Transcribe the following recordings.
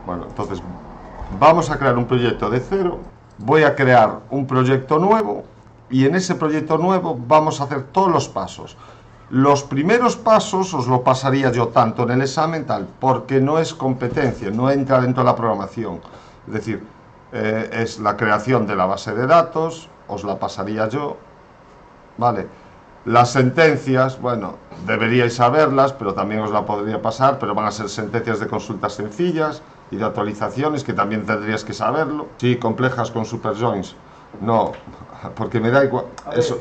Bueno, entonces vamos a crear un proyecto de cero. Voy a crear un proyecto nuevo y en ese proyecto nuevo vamos a hacer todos los pasos. Los primeros pasos os lo pasaría yo tanto en el examen tal, porque no es competencia, no entra dentro de la programación. Es decir, es la creación de la base de datos, os la pasaría yo, ¿vale? Las sentencias, bueno, deberíais saberlas, pero también os la podría pasar, pero van a ser sentencias de consultas sencillas y de actualizaciones, que también tendrías que saberlo. Sí, complejas con superjoins, no, porque me da igual. Eso,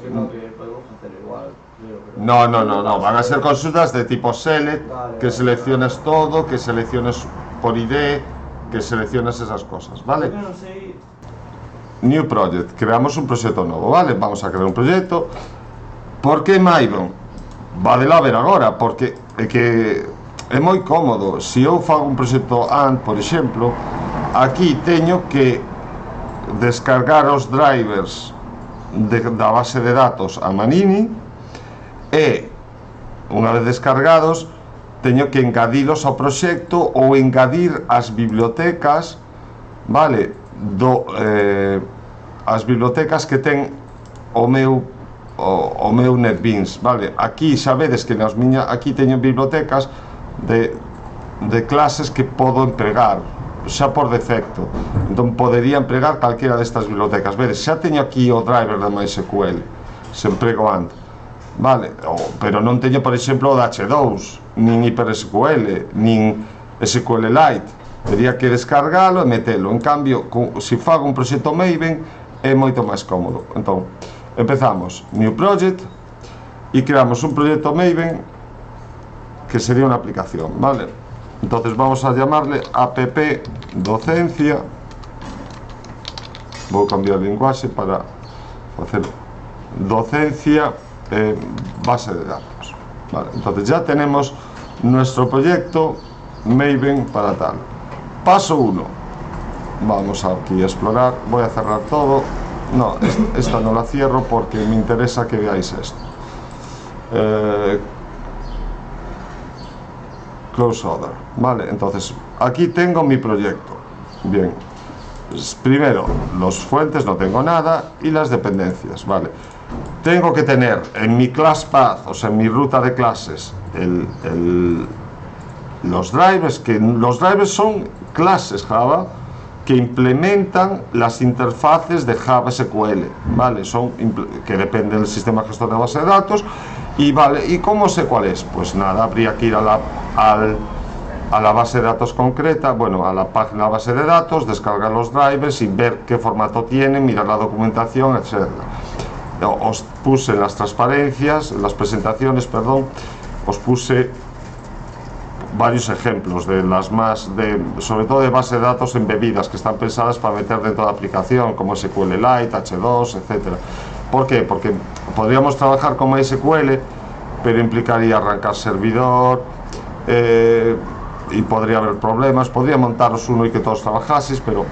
no, van a ser consultas de tipo select, que selecciones todo, que selecciones por ID, que selecciones esas cosas, ¿vale? New project, creamos un proyecto nuevo, ¿vale? Vamos a crear un proyecto. Por que Maven? Vade lá ver agora, porque é que é moi cómodo. Se eu fago un proxecto AND, por exemplo, aquí teño que descargar os drivers da base de datos a Manini e, unha vez descargados, teño que engadilos ao proxecto ou engadir as bibliotecas, vale, as bibliotecas que ten o meu NetBeans, vale? Aquí xa vedes que aquí teño bibliotecas de clases que podo empregar xa por defecto, entón podería empregar calquera destas bibliotecas. Vedes, xa teño aquí o driver da MySQL, se emprego AND, vale? Pero non teño, por exemplo, o da H2, nin HyperSQL, nin SQLite. Tería que descargalo e metelo. En cambio, se fago un proxecto Maven, é moito máis cómodo. Entón, empezamos New Project y creamos un proyecto Maven que sería una aplicación, ¿vale? Entonces vamos a llamarle app docencia. Voy a cambiar el lenguaje para hacer docencia base de datos, ¿vale? Entonces ya tenemos nuestro proyecto Maven para tal. Paso 1, vamos aquí a explorar. Voy a cerrar todo. No, esta no la cierro porque me interesa que veáis esto. Close Other. Vale, entonces aquí tengo mi proyecto. Bien, primero los fuentes, no tengo nada, y las dependencias. Vale, tengo que tener en mi class path, o sea, en mi ruta de clases, los drivers, que los drivers son clases Java que implementan las interfaces de Java SQL, ¿vale? Que depende del sistema gestor de base de datos. Y vale, ¿y cómo sé cuál es? Pues nada, habría que ir a la base de datos concreta, bueno, a la página de base de datos, descargar los drivers y ver qué formato tienen, mirar la documentación, etc. Os puse en las transparencias, en las presentaciones, perdón, os puse varios ejemplos de las sobre todo de base de datos embebidas que están pensadas para meter dentro de la aplicación, como SQLite, H2, etc. ¿Por qué? Porque podríamos trabajar con MySQL, pero implicaría arrancar servidor y podría haber problemas. Podría montaros uno y que todos trabajaseis, pero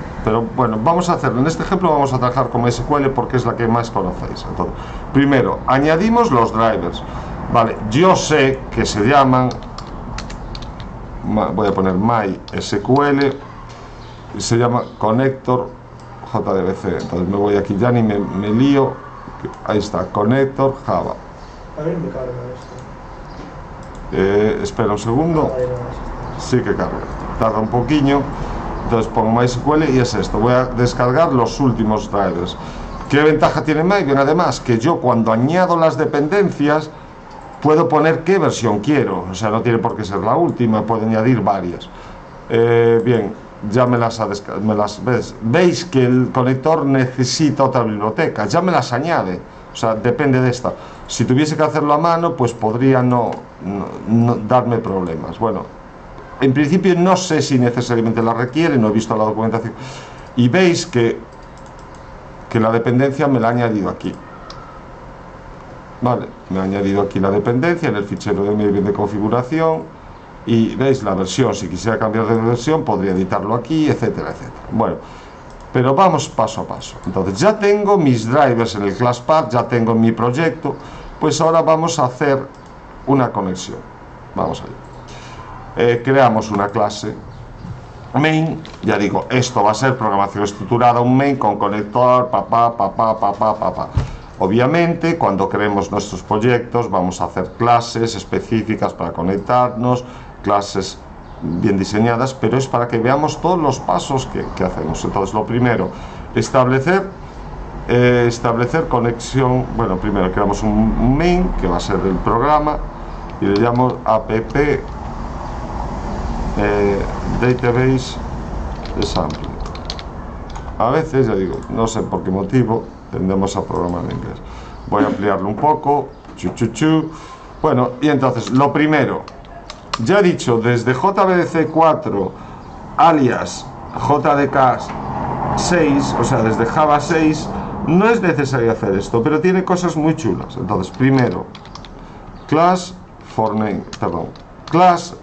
bueno, vamos a hacerlo. En este ejemplo vamos a trabajar con MySQL porque es la que más conocéis. Entonces, primero, añadimos los drivers. Vale, yo sé que se llaman, voy a poner MySQL, y se llama Connector JDBC. Entonces me voy aquí, ya ni me lío. Ahí está, Connector Java. A ver, me carga esto. Espera un segundo. Sí que carga, tarda un poquillo. Entonces pongo MySQL y es esto. Voy a descargar los últimos drivers. ¿Qué ventaja tiene Maven? Además, que yo cuando añado las dependencias puedo poner qué versión quiero. O sea, no tiene por qué ser la última, puedo añadir varias. Bien, ya me las veis que el conector necesita otra biblioteca, ya me las añade. O sea, depende de esta. Si tuviese que hacerlo a mano, pues podría no darme problemas. Bueno, en principio no sé si necesariamente la requiere, no he visto la documentación. Y veis que la dependencia me la ha añadido aquí. Vale, me ha añadido aquí la dependencia en el fichero de Maven de configuración. Y veis la versión, si quisiera cambiar de versión podría editarlo aquí, etcétera, etcétera. Bueno, pero vamos paso a paso. Entonces ya tengo mis drivers en el class path, ya tengo mi proyecto. Pues ahora vamos a hacer una conexión. Vamos allá. Creamos una clase main, ya digo, esto va a ser programación estructurada, un main con conector, Obviamente, cuando creemos nuestros proyectos, vamos a hacer clases específicas para conectarnos, clases bien diseñadas, pero es para que veamos todos los pasos que hacemos. Entonces, lo primero, establecer conexión. Bueno, primero creamos un main, que va a ser el programa, y le llamo app database sampling. A veces, ya digo, no sé por qué motivo, tendemos a programar en inglés. Voy a ampliarlo un poco. Bueno, y entonces, lo primero, ya he dicho, desde JVDC 4 alias JDK 6, o sea, desde Java 6, no es necesario hacer esto, pero tiene cosas muy chulas. Entonces, primero, class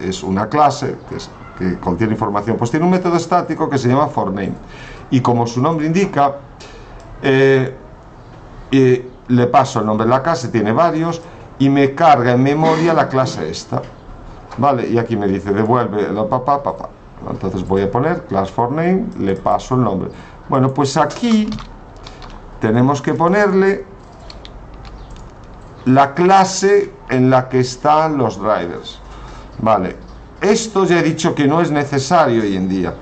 es una clase que contiene información, pues tiene un método estático que se llama forName, y como su nombre indica, le paso el nombre de la clase, tiene varios, y me carga en memoria la clase esta, vale, y aquí me dice devuelve la entonces voy a poner class forName, le paso el nombre. Bueno, pues aquí tenemos que ponerle la clase en la que están los drivers, vale. Esto ya he dicho que no es necesario hoy en día,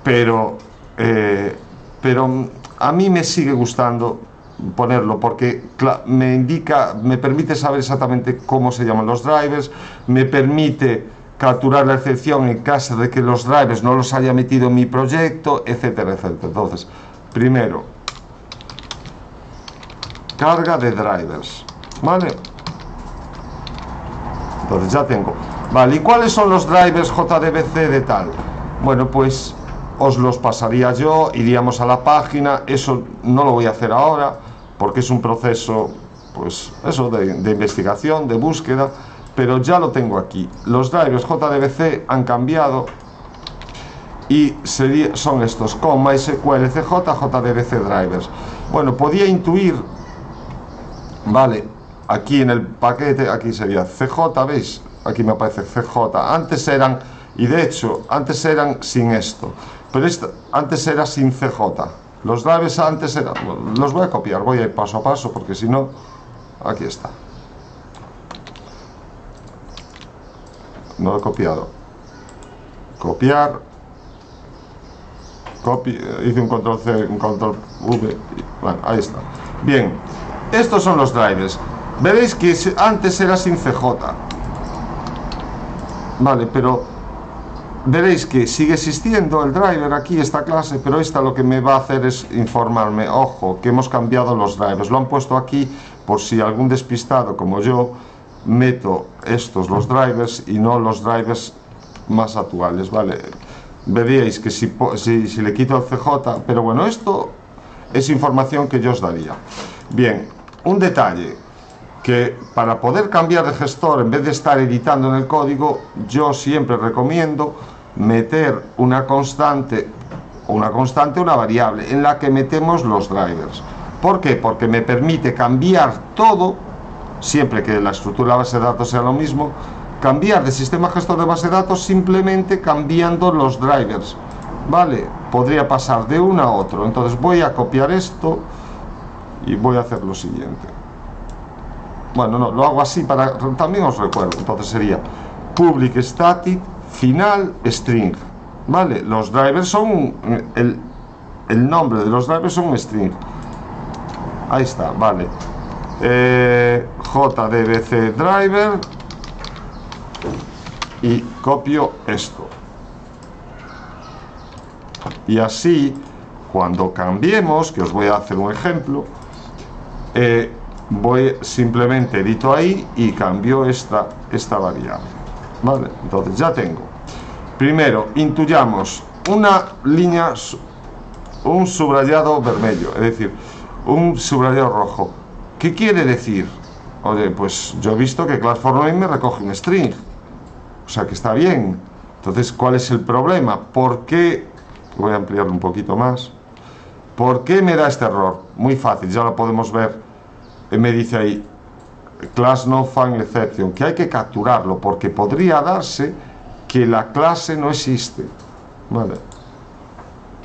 pero a mí me sigue gustando ponerlo porque me permite saber exactamente cómo se llaman los drivers, me permite capturar la excepción en caso de que los drivers no los haya metido en mi proyecto, etcétera, etcétera. Entonces, primero, carga de drivers, ¿vale? Entonces ya tengo. Vale, ¿y cuáles son los drivers JDBC de tal? Bueno, pues os los pasaría yo, iríamos a la página, eso no lo voy a hacer ahora, porque es un proceso, pues eso, de investigación, de búsqueda, pero ya lo tengo aquí. Los drivers JDBC han cambiado y son estos, con MySQL CJ, JDBC drivers. Bueno, podía intuir, vale, aquí en el paquete, aquí sería CJ, ¿veis? Aquí me aparece CJ, antes eran, y de hecho, antes eran sin esto, pero antes era sin CJ, los drivers antes eran, los voy a copiar, voy a ir paso a paso, porque si no, aquí está, no lo he copiado, copiar, hice un control C, un control V, bueno, ahí está, bien, estos son los drivers, veréis que antes era sin CJ, vale, pero veréis que sigue existiendo el driver aquí, esta clase, pero esta lo que me va a hacer es informarme, ojo, que hemos cambiado los drivers, lo han puesto aquí por si algún despistado como yo meto los drivers y no los drivers más actuales, vale. Veríais que si le quito el CJ, pero bueno, esto es información que yo os daría. Bien, un detalle, que para poder cambiar de gestor, en vez de estar editando en el código, yo siempre recomiendo meter una constante, una variable en la que metemos los drivers. ¿Por qué? Porque me permite cambiar todo, siempre que la estructura de la base de datos sea lo mismo, cambiar de sistema gestor de base de datos simplemente cambiando los drivers, ¿vale? Podría pasar de uno a otro. Entonces voy a copiar esto y voy a hacer lo siguiente. Bueno, no, lo hago así para también os recuerdo. Entonces sería public static final string, ¿vale? Los drivers son el nombre de los drivers son un string. Ahí está, vale. JDBC driver y copio esto. Y así, cuando cambiemos, que os voy a hacer un ejemplo, simplemente edito ahí y cambio esta variable, ¿vale? Entonces ya tengo, primero intuyamos una línea, un subrayado vermello, es decir, un subrayado rojo. ¿Qué quiere decir? Oye, pues yo he visto que class forName me recoge un string, o sea que está bien. Entonces, ¿cuál es el problema? ¿Por qué? Voy a ampliarlo un poquito más. ¿Por qué me da este error? Muy fácil, ya lo podemos ver. Me dice ahí class no find exception, que hay que capturarlo porque podría darse que la clase no existe. Vale.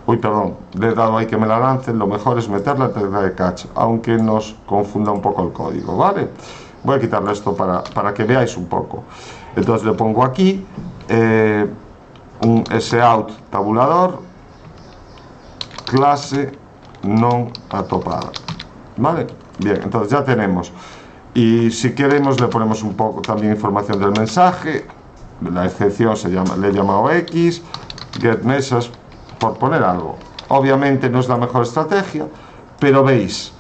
Uy, perdón, le he dado ahí que me la lancen. Lo mejor es meter la tecla de catch, aunque nos confunda un poco el código, ¿vale? Voy a quitarle esto para que veáis un poco. Entonces le pongo aquí un sout tabulador, clase non atopada, ¿vale? Bien, entonces ya tenemos. Y si queremos le ponemos un poco también información del mensaje. La excepción le he llamado X, get message, por poner algo. Obviamente no es la mejor estrategia, pero veis.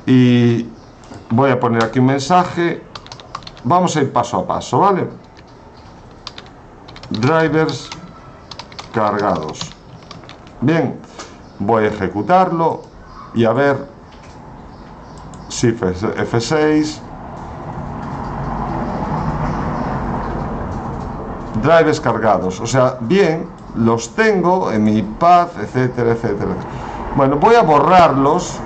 Y voy a poner aquí un mensaje. Vamos a ir paso a paso, ¿vale? Drivers cargados. Bien, voy a ejecutarlo y a ver si F6. Drivers cargados, o sea, bien, los tengo en mi path, etcétera, etcétera. Bueno, voy a borrarlos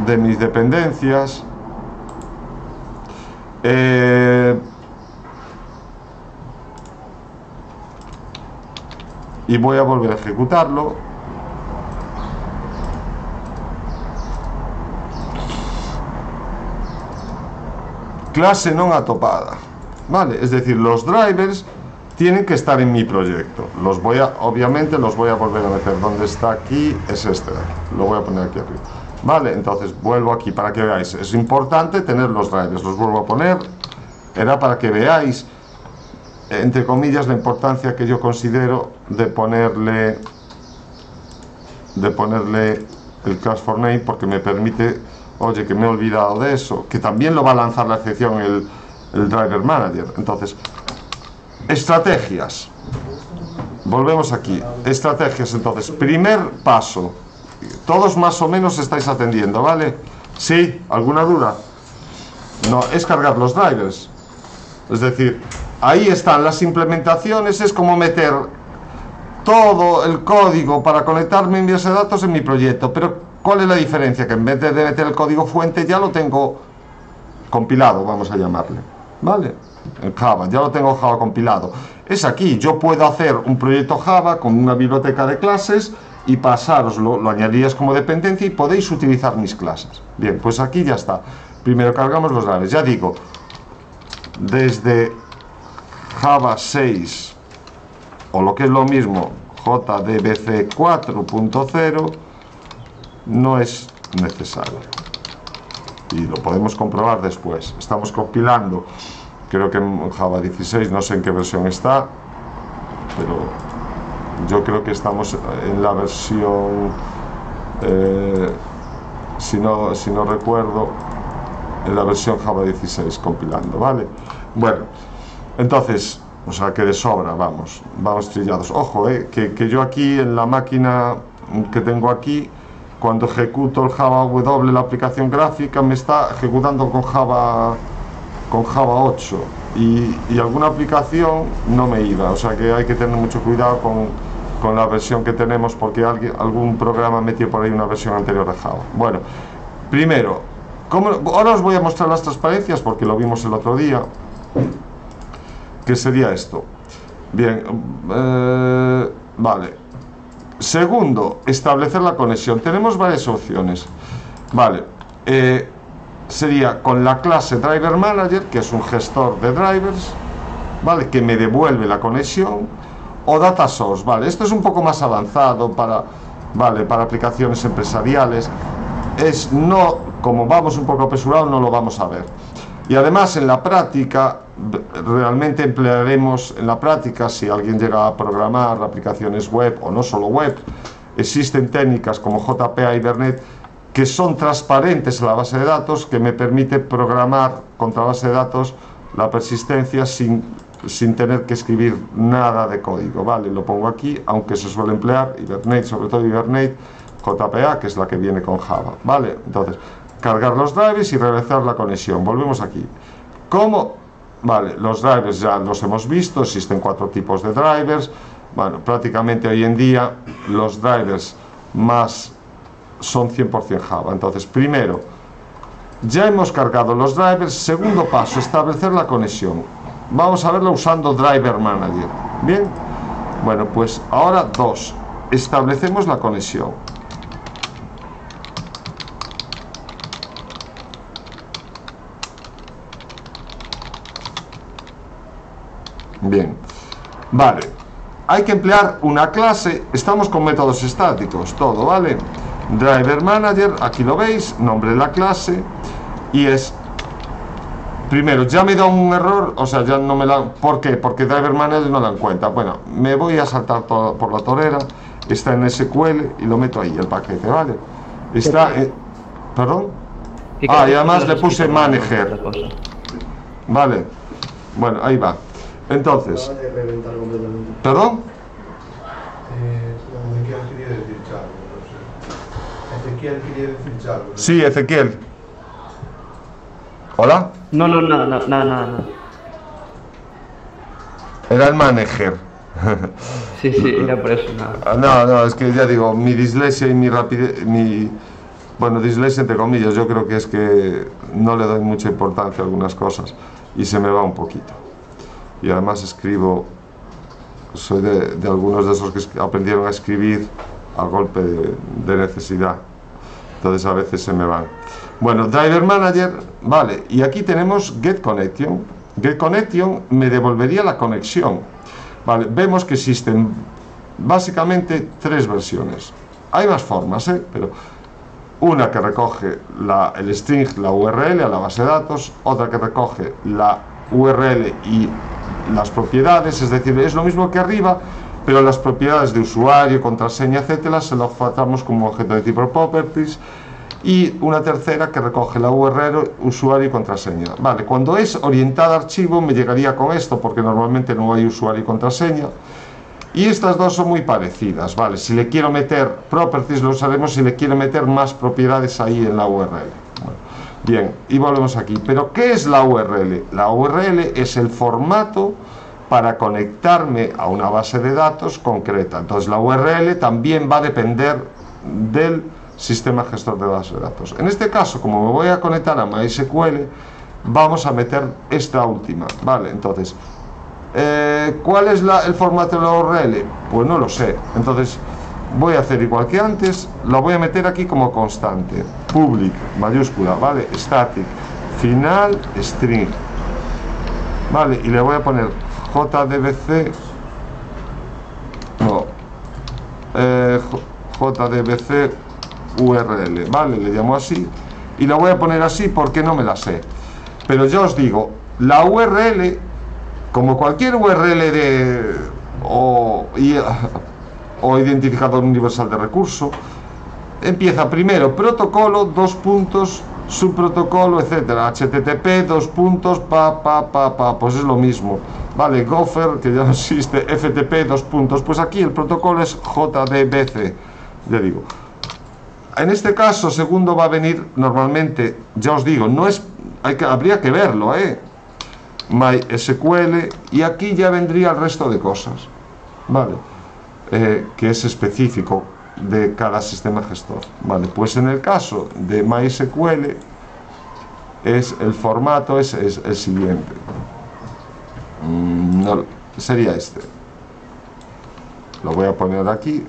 de mis dependencias. Y voy a volver a ejecutarlo. Clase non atopada, ¿vale? Es decir, los drivers tienen que estar en mi proyecto. Obviamente los voy a volver a meter. Donde está aquí es este de aquí. Lo voy a poner aquí arriba. Vale, entonces vuelvo aquí para que veáis. Es importante tener los drivers. Los vuelvo a poner. Era para que veáis, entre comillas, la importancia que yo considero de ponerle el class for name, porque me permite, oye, que me he olvidado de eso, que también lo va a lanzar la excepción el driver manager. Entonces, estrategias. Volvemos aquí. Estrategias, entonces. Primer paso. Todos más o menos estáis atendiendo, ¿vale? ¿Sí? ¿Alguna duda? No, es cargar los drivers. Es decir, ahí están las implementaciones. Es como meter todo el código para conectarme en mi base de datos en mi proyecto. Pero, ¿cuál es la diferencia? Que en vez de meter el código fuente, ya lo tengo compilado, vamos a llamarle. ¿Vale? En Java, ya lo tengo Java compilado. Es aquí, yo puedo hacer un proyecto Java con una biblioteca de clases y pasároslo, lo añadirías como dependencia y podéis utilizar mis clases. Bien, pues aquí ya está. Primero cargamos los drivers, ya digo, desde Java 6 o lo que es lo mismo, JDBC 4.0, no es necesario. Y lo podemos comprobar después. Estamos compilando, creo que en Java 16, no sé en qué versión está, pero yo creo que estamos en la versión, si no recuerdo, en la versión Java 16 compilando, ¿vale? Bueno, entonces, o sea que de sobra, vamos trillados. Ojo, que yo aquí en la máquina que tengo aquí, cuando ejecuto el Java W, la aplicación gráfica, me está ejecutando con Java 8 y alguna aplicación no me iba, o sea que hay que tener mucho cuidado con la versión que tenemos, porque algún programa metió por ahí una versión anterior de Java. Bueno, primero, ahora os voy a mostrar las transparencias porque lo vimos el otro día. ¿Qué sería esto? Bien, vale. Segundo, establecer la conexión. Tenemos varias opciones. Vale, sería con la clase Driver Manager, que es un gestor de drivers, ¿vale? Que me devuelve la conexión, o Data Source, ¿vale? Esto es un poco más avanzado para aplicaciones empresariales. Como vamos un poco apresurados, no lo vamos a ver. Y además en la práctica, realmente emplearemos en la práctica, si alguien llega a programar aplicaciones web o no solo web, existen técnicas como JPA y Hibernate que son transparentes en la base de datos, que me permite programar contra base de datos la persistencia sin tener que escribir nada de código, ¿vale? Lo pongo aquí, aunque se suele emplear Hibernate, sobre todo Hibernate, JPA, que es la que viene con Java, ¿vale? Entonces, cargar los drivers y realizar la conexión. Volvemos aquí. ¿Cómo? Vale, los drivers ya los hemos visto, existen 4 tipos de drivers. Bueno, prácticamente hoy en día los drivers más son 100% Java. Entonces, primero, ya hemos cargado los drivers. Segundo paso, establecer la conexión. Vamos a verlo usando Driver Manager. Bien, Bueno, pues ahora 2. Establecemos la conexión. Bien, vale, hay que emplear una clase. Estamos con métodos estáticos, todo, ¿vale? Driver Manager, aquí lo veis, nombre de la clase. Y es, primero, ya me da un error, o sea, ya no me la... ¿Por qué? Porque Driver Manager no la encuentra. Bueno, me voy a saltar todo por la torera. Está en SQL y lo meto ahí, el paquete, ¿vale? Está en... ¿Perdón? Y además le puse Manager. Vale, bueno, ahí va. Entonces, ¿perdón? Ezequiel quería decir algo. Sí, Ezequiel. ¿Hola? No, nada. Era el manager. Sí, era por eso, nada. No, es que ya digo, mi dislexia y mi rapidez, bueno, dislexia entre comillas, yo creo que es que no le doy mucha importancia a algunas cosas y se me va un poquito. Y además escribo, soy de algunos de esos que aprendieron a escribir a golpe de necesidad, entonces a veces se me van. Bueno, Driver Manager, vale, y aquí tenemos Get Connection. Get Connection me devolvería la conexión. Vale, vemos que existen básicamente 3 versiones. Hay más formas, pero una que recoge el string, la URL a la base de datos, otra que recoge la URL y las propiedades, es decir, es lo mismo que arriba, pero las propiedades de usuario, contraseña, etcétera, se lo tratamos como objeto de tipo properties, y una tercera que recoge la URL, usuario y contraseña. Vale, cuando es orientada a archivo me llegaría con esto, porque normalmente no hay usuario y contraseña, y estas dos son muy parecidas, vale. Si le quiero meter properties lo usaremos si le quiero meter más propiedades ahí en la URL. Bueno, bien, y volvemos aquí. Pero ¿qué es la URL? La URL es el formato para conectarme a una base de datos concreta. Entonces la URL también va a depender del sistema gestor de bases de datos. En este caso, como me voy a conectar a MySQL, vamos a meter esta última, ¿vale? Entonces, ¿cuál es el formato de la URL? Pues no lo sé. Entonces, voy a hacer igual que antes, la voy a meter aquí como constante. Public, mayúscula, ¿vale? Static, final, string. Vale, y le voy a poner JDBC, no, JDBC URL, ¿vale? Le llamo así y la voy a poner así porque no me la sé. Pero ya os digo, la URL, como cualquier URL o identificador universal de recurso, empieza primero protocolo, 2 puntos, subprotocolo, etcétera, HTTP, 2 puntos, pues es lo mismo, vale, Gopher, que ya no existe, FTP, 2 puntos, pues aquí el protocolo es JDBC, ya digo. En este caso, segundo va a venir normalmente, ya os digo, no es, habría que verlo, MySQL, y aquí ya vendría el resto de cosas, vale, que es específico de cada sistema gestor, vale. Pues en el caso de MySQL el formato es el siguiente, no, sería este, lo voy a poner aquí.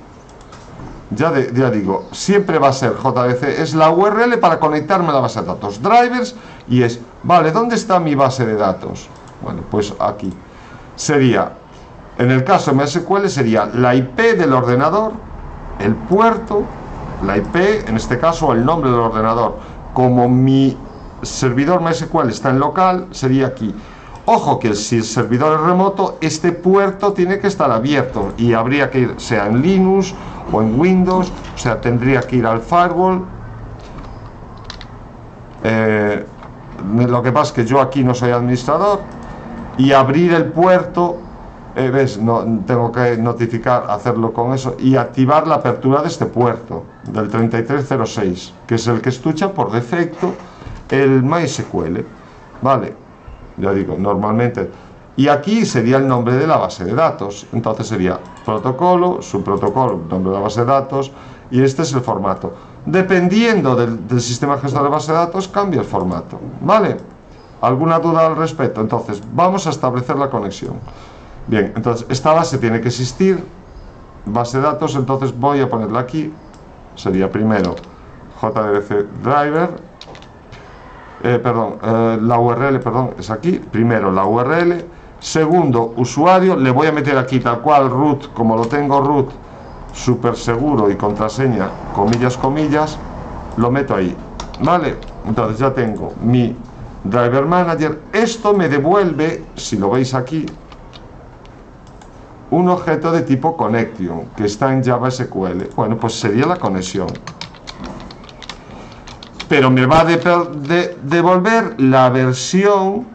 Ya digo, siempre va a ser JDBC, es la URL para conectarme a la base de datos, drivers, y es, vale, ¿dónde está mi base de datos? Bueno, pues aquí sería, en el caso de MySQL sería la IP del ordenador, el puerto, la IP, en este caso el nombre del ordenador. Como mi servidor MySQL está en local, sería aquí. Ojo que si el servidor es remoto, este puerto tiene que estar abierto y habría que ir, sea en Linux o en Windows, o sea, tendría que ir al firewall. Lo que pasa es que yo aquí no soy administrador, y abrir el puerto, ¿ves? No, tengo que notificar, hacerlo con eso, y activar la apertura de este puerto, del 3306, que es el que estucha por defecto el MySQL, ¿vale? Ya digo, normalmente, y aquí sería el nombre de la base de datos, entonces sería protocolo, subprotocolo, nombre de la base de datos, y este es el formato. Dependiendo del sistema gestor de base de datos, cambia el formato, ¿vale? ¿Alguna duda al respecto? Entonces, vamos a establecer la conexión. Bien, entonces esta base tiene que existir, base de datos, entonces voy a ponerla aquí. Sería primero JDBC driver, la URL, es aquí. Primero la URL, segundo usuario, le voy a meter aquí tal cual root, como lo tengo root, súper seguro y contraseña, comillas, comillas, lo meto ahí, ¿vale? Entonces ya tengo mi driver manager. Esto me devuelve, si lo veis aquí, un objeto de tipo connection que está en Java SQL. Bueno, pues sería la conexión, pero me va a devolver la versión,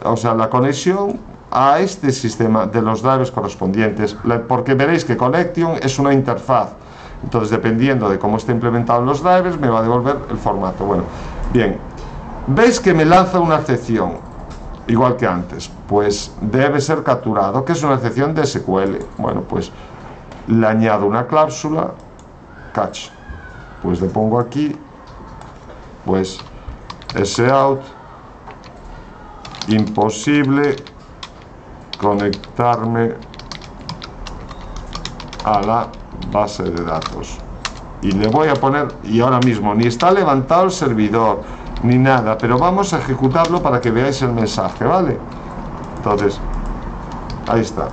o sea, la conexión a este sistema de los drivers correspondientes, porque veréis que connection es una interfaz. Entonces, dependiendo de cómo esté implementado los drivers, me va a devolver el formato. Bueno, bien, veis que me lanza una excepción, igual que antes. Pues debe ser capturado, que es una excepción de SQL. Bueno, pues le añado una cláusula catch, pues le pongo aquí, pues sout, imposible conectarme a la base de datos, y le voy a poner, y ahora mismo ni está levantado el servidor ni nada, pero vamos a ejecutarlo para que veáis el mensaje, ¿vale? Entonces, ahí está.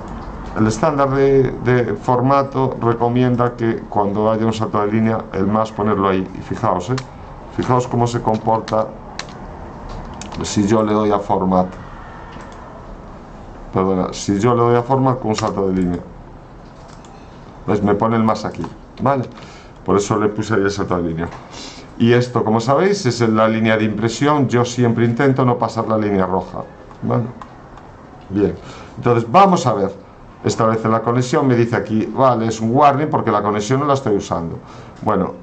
El estándar de formato recomienda que cuando haya un salto de línea, el más ponerlo ahí. Y fijaos, fijaos cómo se comporta si yo le doy a format. Perdona, si yo le doy a format con un salto de línea. ¿Ves? Me pone el más aquí, ¿vale? Por eso le puse ahí el salto de línea. Y esto, como sabéis, es en la línea de impresión. Yo siempre intento no pasar la línea roja, ¿vale? Bien, entonces vamos a ver. Establece la conexión, me dice aquí, vale, es un warning porque la conexión no la estoy usando. Bueno,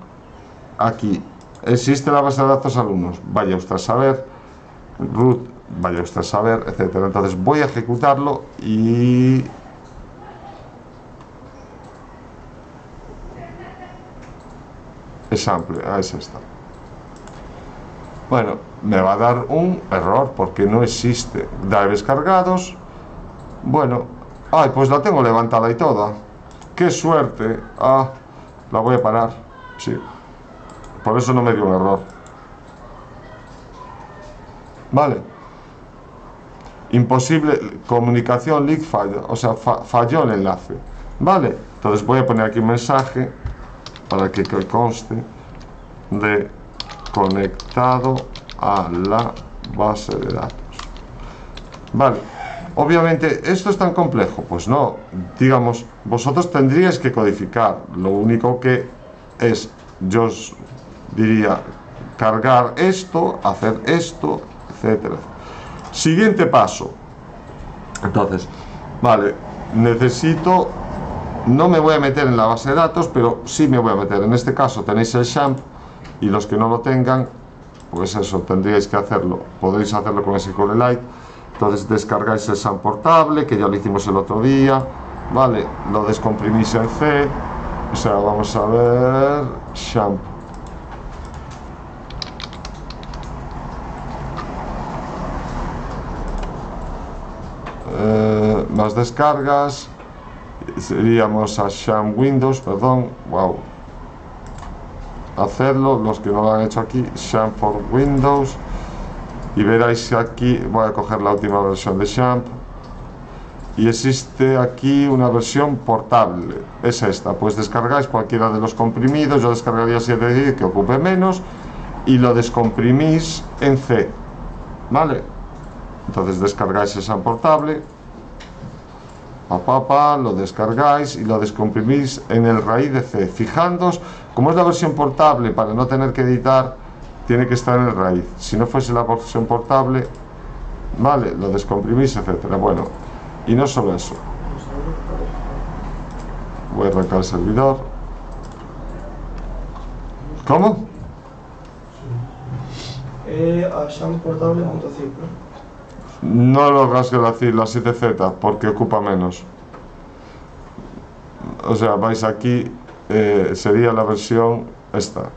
aquí, existe la base de datos alumnos, vaya usted a saber, root, vaya usted a saber, etcétera. Entonces voy a ejecutarlo y... sample, es esta. Bueno, me va a dar un error porque no existe drivers cargados. Bueno, ay, pues la tengo levantada y toda. ¡Qué suerte! Ah, la voy a parar. Sí, por eso no me dio un error. Vale. Imposible comunicación, link falla, o sea, falló el enlace. Vale, entonces voy a poner aquí un mensaje para que conste de conectado a la base de datos. Vale, obviamente esto es tan complejo, pues no, digamos, vosotros tendríais que codificar. Lo único que es, yo os diría, cargar esto, hacer esto, etcétera. Siguiente paso. Entonces, vale, necesito, no me voy a meter en la base de datos, pero sí me voy a meter. En este caso tenéis el XAMPP, y los que no lo tengan, pues eso, tendríais que hacerlo. Podéis hacerlo con SQLite. Entonces descargáis el XAMPP portable, que ya lo hicimos el otro día, vale, lo descomprimís en C, o sea, vamos a ver, XAMPP. Más descargas, iríamos a XAMPP Windows, perdón, wow, hacerlo, los que no lo han hecho aquí, XAMPP for Windows, y veréis aquí, voy a coger la última versión de XAMPP, y existe aquí una versión portable, es esta. Pues descargáis cualquiera de los comprimidos, yo descargaría 7 que ocupe menos, y lo descomprimís en C, ¿vale? Entonces descargáis el XAMPP portable, lo descargáis y lo descomprimís en el raíz de C. Fijándoos, como es la versión portable, para no tener que editar, tiene que estar en el raíz. Si no fuese la versión portable, vale, lo descomprimís, etcétera. Bueno, y no solo eso. Voy a arrancar el servidor. ¿Cómo? A XAMPPortable.zip, ¿no? No lo hagas decir la 7Z porque ocupa menos. O sea, vais aquí, sería la versión esta.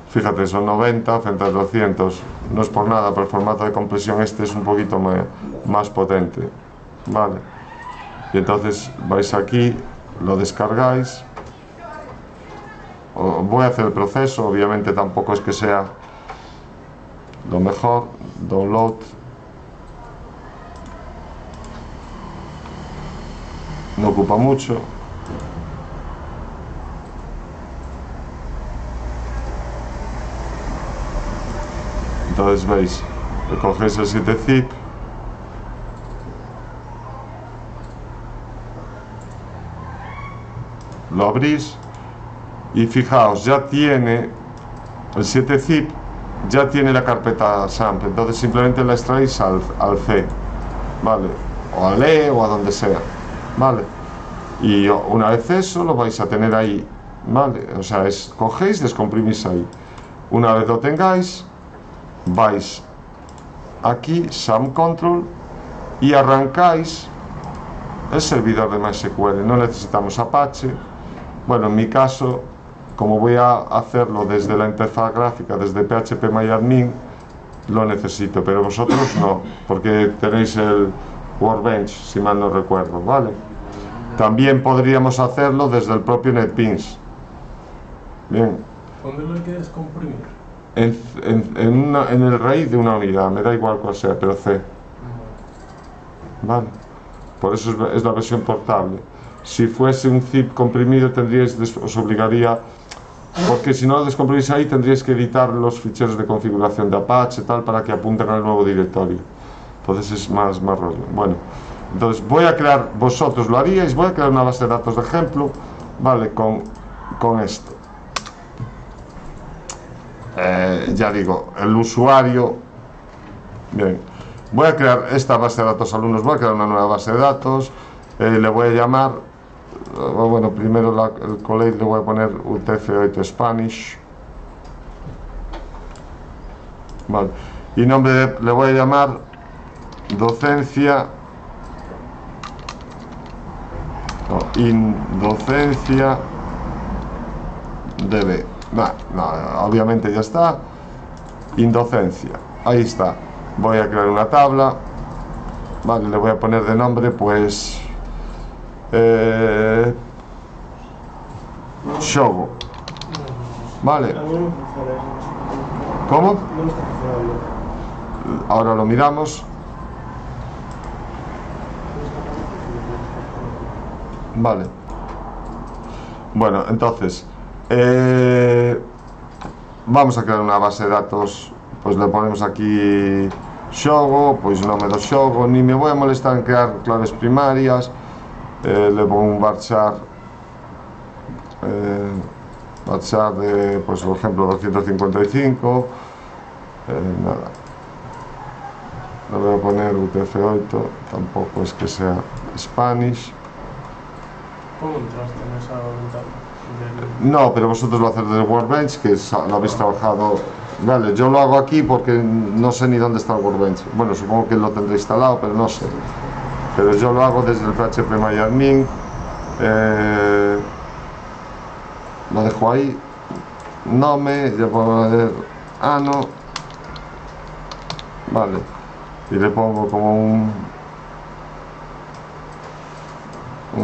Fíjate, son 90 frente a 200. No es por nada, pero el formato de compresión este es un poquito más potente. Vale. Y entonces vais aquí, lo descargáis. Voy a hacer el proceso, obviamente tampoco es que sea lo mejor. Download. No ocupa mucho. Entonces veis, cogéis el 7-zip, lo abrís y fijaos, ya tiene el 7-zip, ya tiene la carpeta sample, entonces simplemente la extraéis al C, ¿vale? O al E o a donde sea, ¿vale? Y una vez eso lo vais a tener ahí, ¿vale? O sea, cogéis, descomprimís ahí. Una vez lo tengáis, vais aquí, SAM Control, y arrancáis el servidor de MySQL. No necesitamos Apache. Bueno, en mi caso, como voy a hacerlo desde la interfaz gráfica, desde phpMyAdmin, lo necesito, pero vosotros no, porque tenéis el Workbench, si mal no recuerdo, ¿vale? También podríamos hacerlo desde el propio NetBeans. Bien. ¿Dónde lo quieres comprimir? En el raíz de una unidad, me da igual cuál sea, pero C. Vale. Por eso es la versión portable. Si fuese un zip comprimido, os obligaría, porque si no lo descomprimís ahí, tendríais que editar los ficheros de configuración de Apache, tal, para que apunten al nuevo directorio. Entonces es más rollo. Bueno, entonces voy a crear, vosotros lo haríais, voy a crear una base de datos de ejemplo, vale, con esto. Ya digo, el usuario, bien, voy a crear esta base de datos alumnos, voy a crear una nueva base de datos, le voy a llamar, bueno, primero el college le voy a poner UTF-8 Spanish, vale, y nombre le voy a llamar docencia, docencia DB. No, obviamente ya está. Indocencia, ahí está. Voy a crear una tabla, vale, le voy a poner de nombre, pues Shogo, vale. ¿Cómo? Ahora lo miramos. Vale. Bueno, entonces vamos a crear una base de datos, pues le ponemos aquí Shogo, pues no me do Shogo, ni me voy a molestar en crear claves primarias, le pongo un varchar de, pues por ejemplo 255, nada, le voy a poner UTF-8, tampoco es que sea Spanish. ¿Cómo entraste en esa ventana? No, pero vosotros lo hacéis desde Workbench, que lo habéis trabajado. Vale, yo lo hago aquí porque no sé ni dónde está el Workbench. Bueno, supongo que lo tendré instalado, pero no sé. Pero yo lo hago desde el phpMyAdmin. Lo dejo ahí. Nome, le puedo poner ano. Vale. Y le pongo como un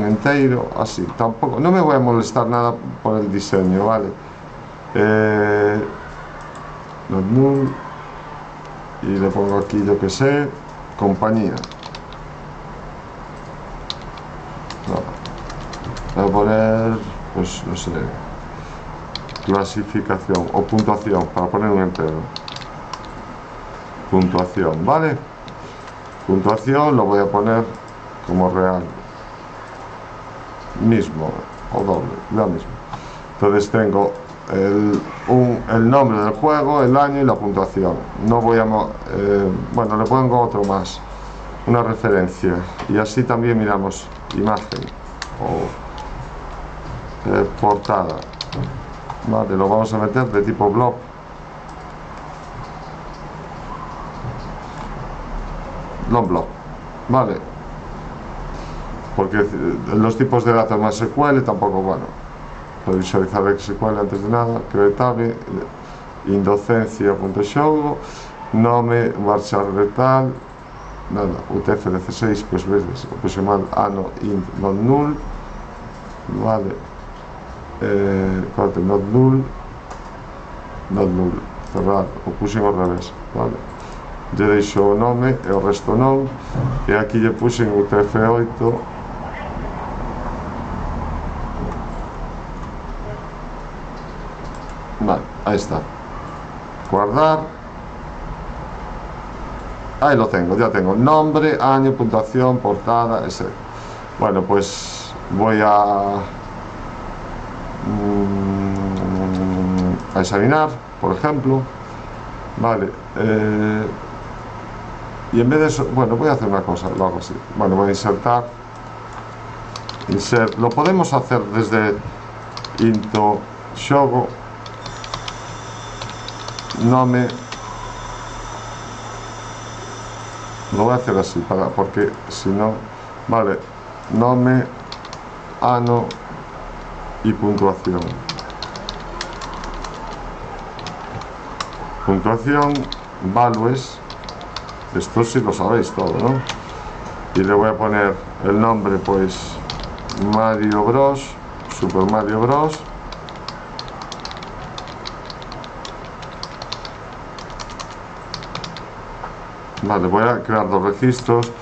entero, así, tampoco, no me voy a molestar nada por el diseño, ¿vale? Not null, y le pongo aquí, yo que sé, compañía. No, voy a poner, pues, no sé, clasificación o puntuación, para poner un entero. Puntuación, ¿vale? Puntuación lo voy a poner como real. Mismo o doble, lo mismo. Entonces tengo el nombre del juego, el año y la puntuación. No voy a bueno, le pongo otro más, una referencia, y así también miramos imagen o portada. Vale, lo vamos a meter de tipo blob. Blob, vale. Porque los tipos de datos más SQL tampoco, bueno, puedo visualizar SQL antes de nada, creatable, indocencia.show, nome, varchar de tal, nada, UTF-16, pues ves, puse mal, ano, int, not null, vale, corte, not null, cerrar, o puse ao revés, vale, lle deixo o nome e o resto non, e aquí lle puse en UTF-8, vale, ahí está, guardar, ahí lo tengo, ya tengo nombre, año, puntuación, portada, ese. Bueno, pues voy a examinar, por ejemplo, vale, y en vez de eso, bueno, voy a hacer una cosa, lo hago así, bueno, voy a insertar, insert, lo podemos hacer desde into shogo, nome, lo voy a hacer así, porque si no, vale, nome, ano y puntuación. Puntuación, values, esto sí lo sabéis todo, ¿no? Y le voy a poner el nombre, pues, Mario Bros, Super Mario Bros. Vale, voy a crear dos registros,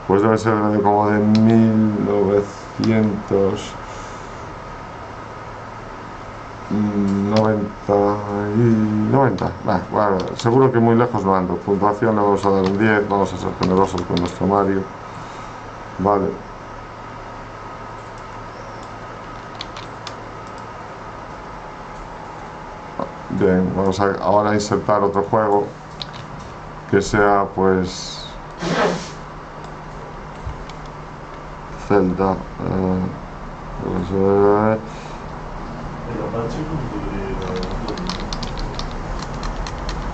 pues debe ser como de 1990. Bueno, seguro que muy lejos no ando. Puntuación le vamos a dar un 10, vamos a ser generosos con nuestro Mario. Vale. Bien, vamos a ahora insertar otro juego que sea, pues, Zelda,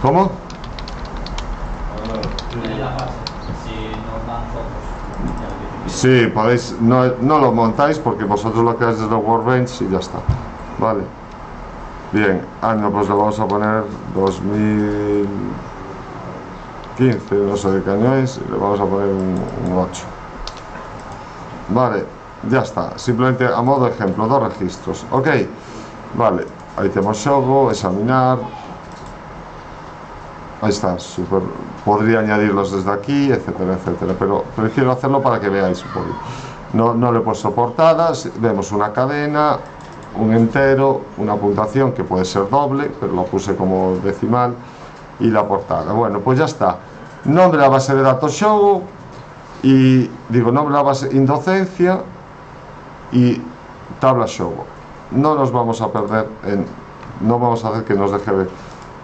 ¿cómo? Sí, podéis, no lo montáis porque vosotros lo creáis desde Workbench y ya está, vale. Bien, año pues le vamos a poner 2015, no sé de qué año es, y le vamos a poner un 8. Vale, ya está, simplemente a modo de ejemplo, dos registros, ok, vale, ahí tenemos Shogo, examinar, ahí está, super, podría añadirlos desde aquí, etcétera, etcétera, pero prefiero hacerlo para que veáis un poquito. No le he puesto portadas, vemos una cadena, un entero, una puntuación que puede ser doble, pero lo puse como decimal, y la portada. Bueno, pues ya está. Nombre de la base de datos Shogo, y digo nombre de la base Indocencia y tabla Shogo. No nos vamos a perder no vamos a hacer que nos deje de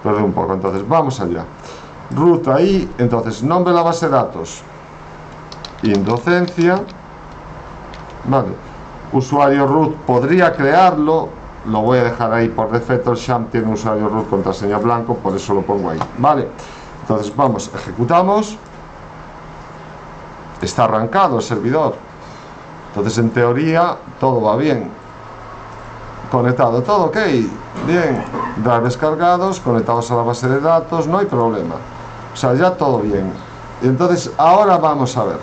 perder un poco. Entonces vamos allá. Root ahí, entonces nombre de la base de datos Indocencia, vale. Usuario root podría crearlo, lo voy a dejar ahí por defecto. El sham tiene usuario root contraseña blanco, por eso lo pongo ahí, vale. Entonces vamos, ejecutamos, está arrancado el servidor, entonces en teoría todo va bien, conectado, todo ok, bien, drivers cargados, conectados a la base de datos, no hay problema, o sea, ya todo bien. Y entonces ahora vamos a ver,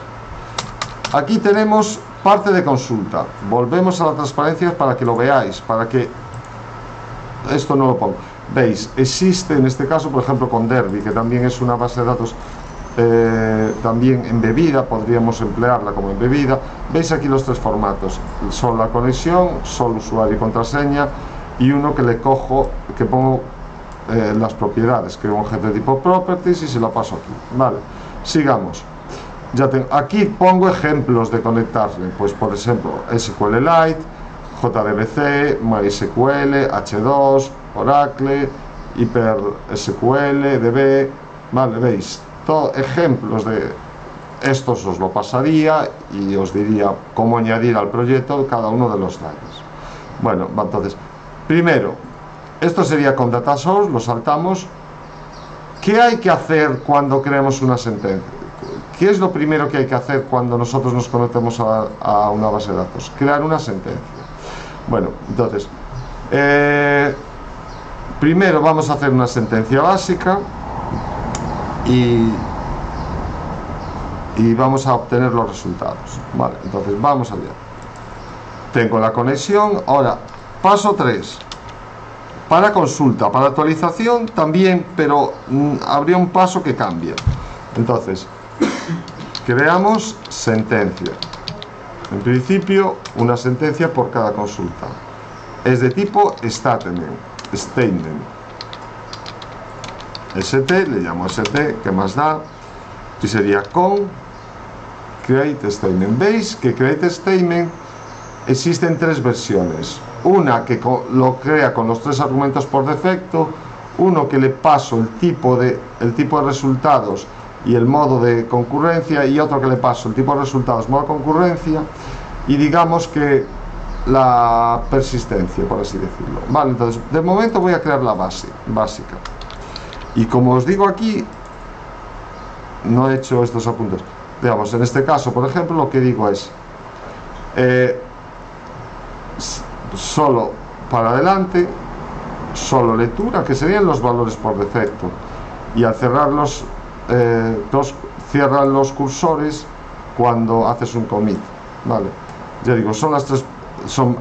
aquí tenemos parte de consulta, volvemos a la transparencia para que lo veáis, para que esto no lo pongo. Veis, existe en este caso, por ejemplo, con Derby, que también es una base de datos también embebida, podríamos emplearla como embebida. Veis aquí los tres formatos, solo la conexión, solo usuario y contraseña, y uno que le cojo, que pongo las propiedades, que es un objeto de tipo properties y se lo paso aquí, vale. Sigamos. Ya tengo, aquí pongo ejemplos de conectarle, pues por ejemplo SQLite, JDBC, MySQL, H2, Oracle, HyperSQL, DB, vale, veis, todo ejemplos de estos os lo pasaría y os diría cómo añadir al proyecto cada uno de los drivers. Bueno, entonces, primero, esto sería con data source, lo saltamos. ¿Qué hay que hacer cuando creamos una sentencia? ¿Qué es lo primero que hay que hacer cuando nosotros nos conectemos a una base de datos? Crear una sentencia. Bueno, entonces, primero vamos a hacer una sentencia básica y y vamos a obtener los resultados. Vale, entonces vamos allá. Tengo la conexión. Ahora, paso 3. Para consulta, para actualización también, pero habría un paso que cambia. Entonces, creamos sentencia. En principio, una sentencia por cada consulta. Es de tipo statement. ST, le llamo ST, ¿qué más da? Y sería con create statement. Veis que create statement existen 3 versiones. Una que lo crea con los 3 argumentos por defecto, uno que le paso el tipo de resultados y el modo de concurrencia, y otro que le paso el tipo de resultados, modo de concurrencia, y digamos que la persistencia, por así decirlo. Vale, entonces de momento voy a crear la base básica, y como os digo aquí, no he hecho estos apuntes. Digamos, en este caso, por ejemplo, lo que digo es solo para adelante, solo lectura, que serían los valores por defecto, y al cerrarlos cierran los cursores cuando haces un commit. Vale, ya digo, son las 3.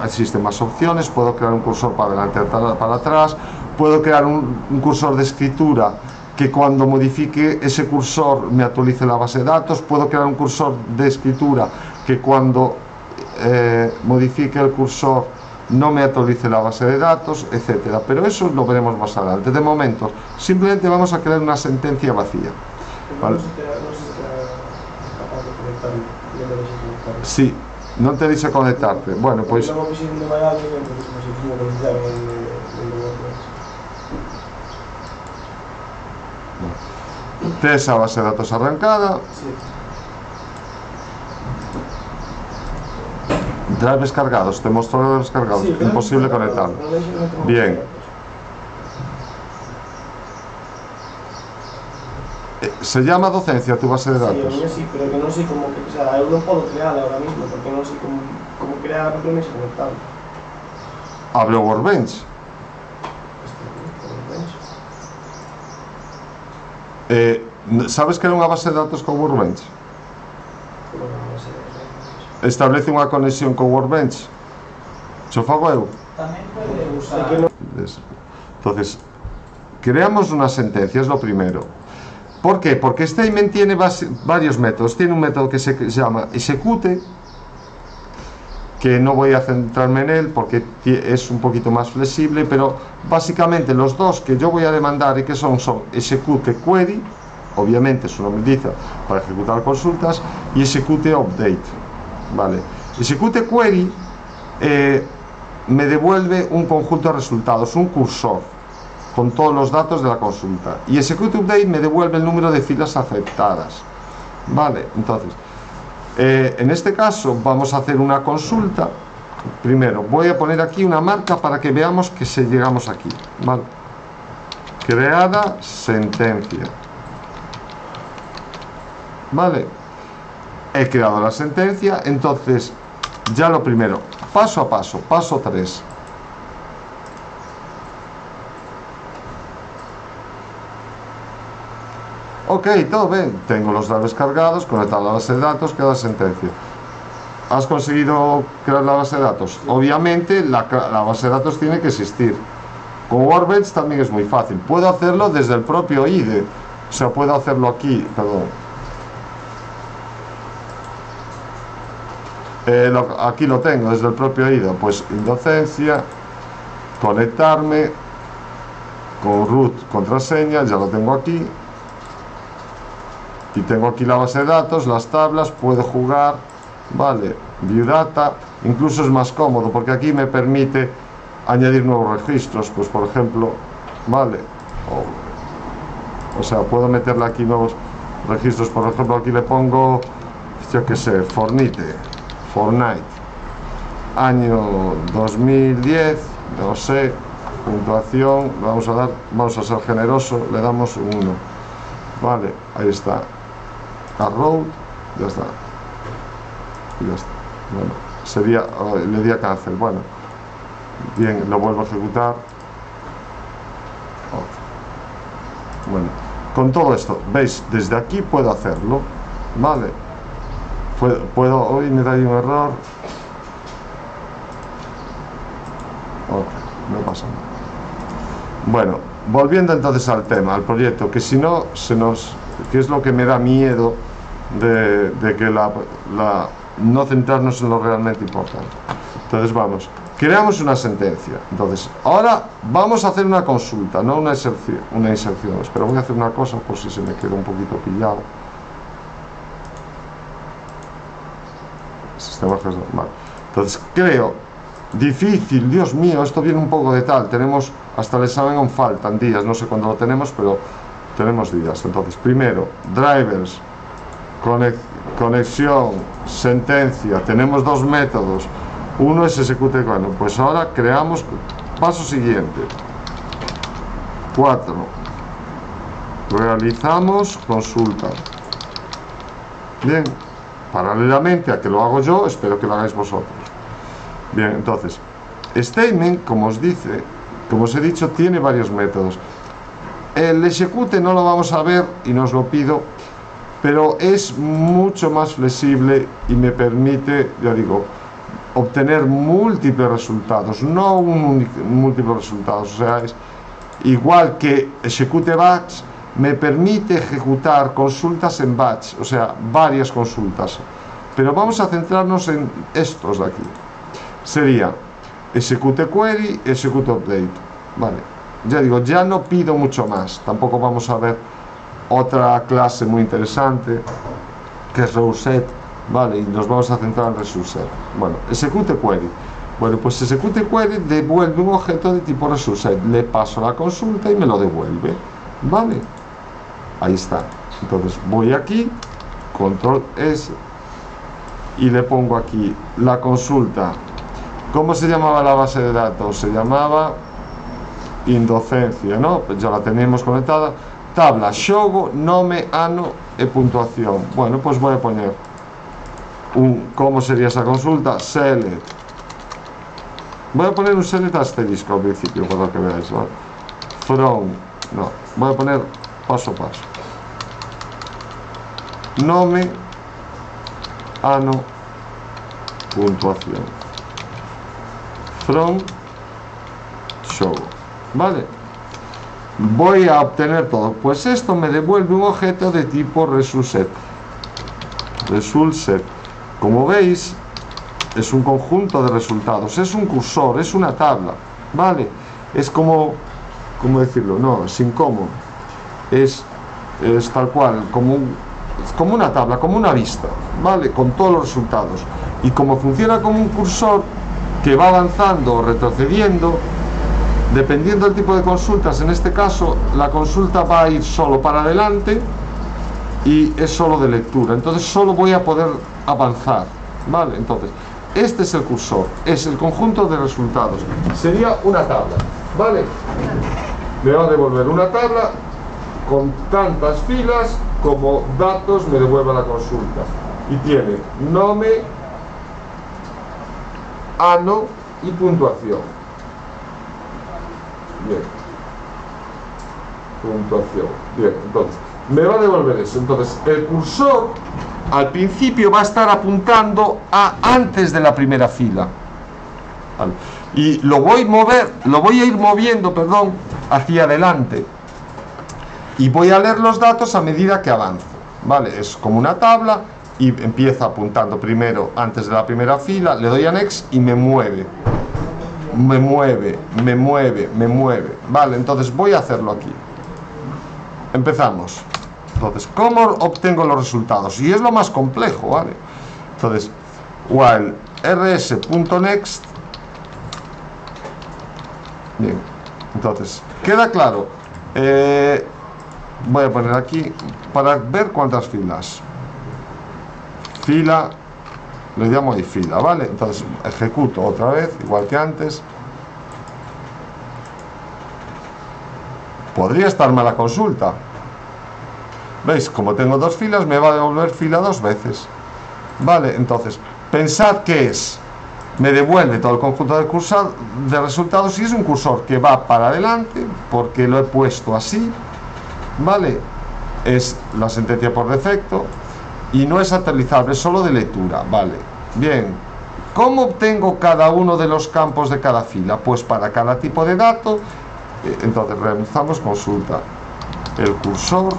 Existen más opciones. Puedo crear un cursor para adelante, para atrás. Puedo crear un cursor de escritura que cuando modifique ese cursor me actualice la base de datos. Puedo crear un cursor de escritura que cuando modifique el cursor no me actualice la base de datos, etcétera. Pero eso lo veremos más adelante. De momento, simplemente vamos a crear una sentencia vacía. ¿Vale? Sí, no te dice conectarte. Bueno, pues esa base de datos arrancada. Drivers cargados, te mostró drivers cargados, imposible conectarlo. Bien. Se llama docencia tu base de datos. Sí, pero que no sé cómo, o sea, yo no puedo crearla ahora mismo, porque no sé cómo crear la promesa conectada. Abre Workbench. Sabes que era unha base de datos con Workbench? Establece unha conexión con Workbench. Xo fago eu. Tamén pode usar. Entonces, creamos una sentencia, es lo primero. ¿Por qué? Porque statement tiene varios métodos. Tiene un método que se llama execute, que no voy a centrarme en él porque es un poquito más flexible, pero básicamente los dos que yo voy a demandar y que son execute query, obviamente su nombre dice para ejecutar consultas, y execute update. Vale, execute query me devuelve un conjunto de resultados, un cursor con todos los datos de la consulta, y execute update me devuelve el número de filas aceptadas. Vale, entonces en este caso vamos a hacer una consulta. Primero voy a poner aquí una marca para que veamos que llegamos aquí. Vale, creada sentencia. Vale, he creado la sentencia. Entonces ya lo primero, paso a paso, paso 3. Ok, todo bien, tengo los datos cargados, conectado a la base de datos, queda sentencia. ¿Has conseguido crear la base de datos? Obviamente la base de datos tiene que existir. Con Workbench también es muy fácil. Puedo hacerlo desde el propio IDE. O sea, puedo hacerlo aquí, perdón. Aquí lo tengo, desde el propio IDE. Pues en docencia, conectarme con root, contraseña, ya lo tengo aquí. Y tengo aquí la base de datos, las tablas, puedo jugar, vale, view data, incluso es más cómodo porque aquí me permite añadir nuevos registros, pues por ejemplo, vale, o sea, puedo meterle aquí nuevos registros, por ejemplo, aquí le pongo, yo que sé, Fortnite, año 2010, no sé, puntuación, vamos a ser generoso, le damos un 1, vale, ahí está. Arrow, ya está. Bueno, sería, le di a cancel. Bueno, bien, lo vuelvo a ejecutar. Bueno, con todo esto, veis, desde aquí puedo hacerlo. vale. Hoy me da ahí un error. Ok, no pasa nada. Bueno, volviendo entonces al tema, al proyecto, que si no que es lo que me da miedo de que no centrarnos en lo realmente importante. Entonces vamos, creamos una sentencia. Entonces, ahora vamos a hacer una consulta, no una inserción. Pero voy a hacer una cosa por si se me queda un poquito pillado. Sistema gestor, vale. Entonces creo, difícil, Dios mío, esto viene un poco de tal. Tenemos hasta el examen, aún faltan días, no sé cuándo lo tenemos, pero tenemos días. Entonces, primero, drivers, conexión, sentencia. Tenemos dos métodos. Uno es execute. Bueno, pues ahora creamos paso siguiente. 4. Realizamos consulta. Bien, paralelamente a que lo hago yo, espero que lo hagáis vosotros. Bien, entonces, statement, como os he dicho, tiene varios métodos. El execute no lo vamos a ver y no os lo pido, pero es mucho más flexible y me permite, ya digo, obtener múltiples resultados, no múltiples resultados. O sea, es igual que execute batch, me permite ejecutar consultas en batch, o sea, varias consultas. Pero vamos a centrarnos en estos de aquí. Sería execute query, execute update. Vale, ya digo, ya no pido mucho más. Tampoco vamos a ver otra clase muy interesante que es reset, vale, y nos vamos a centrar en reset. Bueno, execute query. Bueno, pues execute query devuelve un objeto de tipo reset. Le paso la consulta y me lo devuelve, vale. Ahí está. Entonces voy aquí, control S, y le pongo aquí la consulta. ¿Cómo se llamaba la base de datos? Se llamaba Indocencia, ¿no? Pues ya la tenemos conectada. Tabla, Shogo, nome, ano e puntuación. Bueno, pues voy a poner ¿cómo sería esa consulta? Select. Voy a poner un select asterisco al principio para que veáis, ¿vale? From, no, voy a poner paso a paso. Nome, ano, puntuación. From, show, ¿vale? Voy a obtener todo. Pues esto me devuelve un objeto de tipo resultset. Resultset, como veis, es un conjunto de resultados, es un cursor, es una tabla, ¿vale? Es como, ¿cómo decirlo? No, es incómodo. Es tal cual, como una tabla, como una vista, ¿vale? Con todos los resultados. Y como funciona como un cursor que va avanzando o retrocediendo, dependiendo del tipo de consultas, en este caso la consulta va a ir solo para adelante y es solo de lectura, entonces solo voy a poder avanzar, ¿vale? Entonces, este es el cursor, es el conjunto de resultados, sería una tabla, ¿vale? Me va a devolver una tabla con tantas filas como datos me devuelva la consulta, y tiene nome, ano y puntuación. Bien, puntuación. Bien, entonces me va a devolver eso. Entonces el cursor al principio va a estar apuntando a antes de la primera fila, ¿vale? Y lo voy a ir moviendo, perdón, hacia adelante, y voy a leer los datos a medida que avanzo, ¿vale? Es como una tabla y empieza apuntando primero antes de la primera fila, le doy a next y me mueve, vale. Entonces voy a hacerlo aquí. Empezamos. Entonces, ¿cómo obtengo los resultados? Y es lo más complejo, ¿vale? Entonces, while rs.next. Bien, entonces queda claro. Voy a poner aquí para ver cuántas filas. Fila, le llamo ahí fila, ¿vale? Entonces ejecuto otra vez, igual que antes. Podría estar mala consulta. ¿Veis? Como tengo dos filas, me va a devolver fila dos veces. Vale, entonces, pensad que es. Me devuelve todo el conjunto de resultados y es un cursor que va para adelante porque lo he puesto así, ¿vale? Es la sentencia por defecto. y no es actualizable, es solo de lectura, vale. Bien, ¿cómo obtengo cada uno de los campos de cada fila? Pues para cada tipo de dato, entonces realizamos consulta. El cursor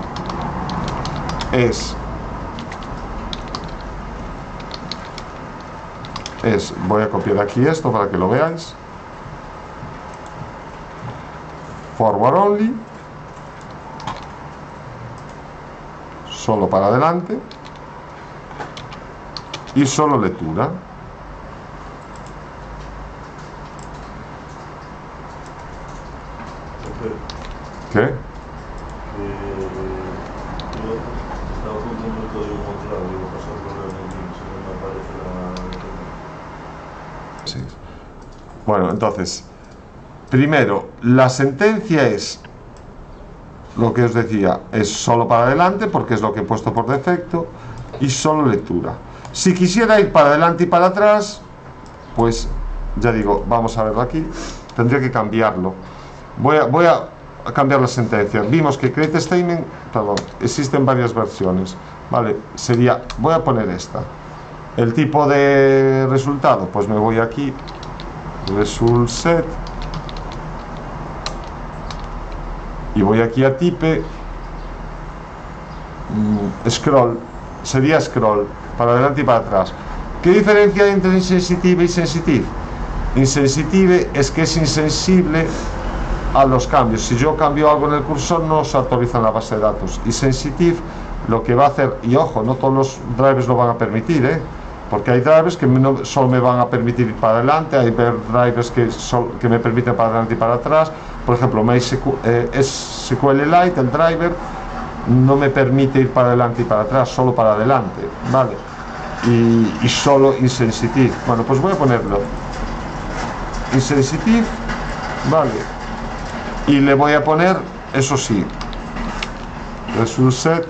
voy a copiar aquí esto para que lo veáis. Forward only, solo para adelante, y solo lectura. ¿Qué? Yo estaba apuntando el código contrario, digo, pasarlo realmente, si no me aparece la... Sí. Bueno, entonces, primero, la sentencia es lo que os decía, es solo para adelante porque es lo que he puesto por defecto, y solo lectura. Si quisiera ir para adelante y para atrás, pues ya digo, vamos a verlo aquí, tendría que cambiarlo. Voy a cambiar la sentencia. Vimos que create statement, perdón, existen varias versiones, vale, sería, voy a poner esta. El tipo de resultado, pues me voy aquí, result set, y voy aquí a type, scroll, sería scroll, para adelante y para atrás. ¿Qué diferencia hay entre insensitive y sensitive? Insensitive es que es insensible a los cambios. Si yo cambio algo en el cursor, no se actualiza en la base de datos. Y sensitive lo que va a hacer, y ojo, no todos los drivers lo van a permitir, porque hay drivers que no solo me van a permitir ir para adelante, hay drivers que me permiten para adelante y para atrás. Por ejemplo, SQLite, el driver, no me permite ir para adelante y para atrás, solo para adelante, ¿vale? Y solo insensitive. Bueno, pues voy a ponerlo insensitive, ¿vale? Y le voy a poner, eso sí, result set,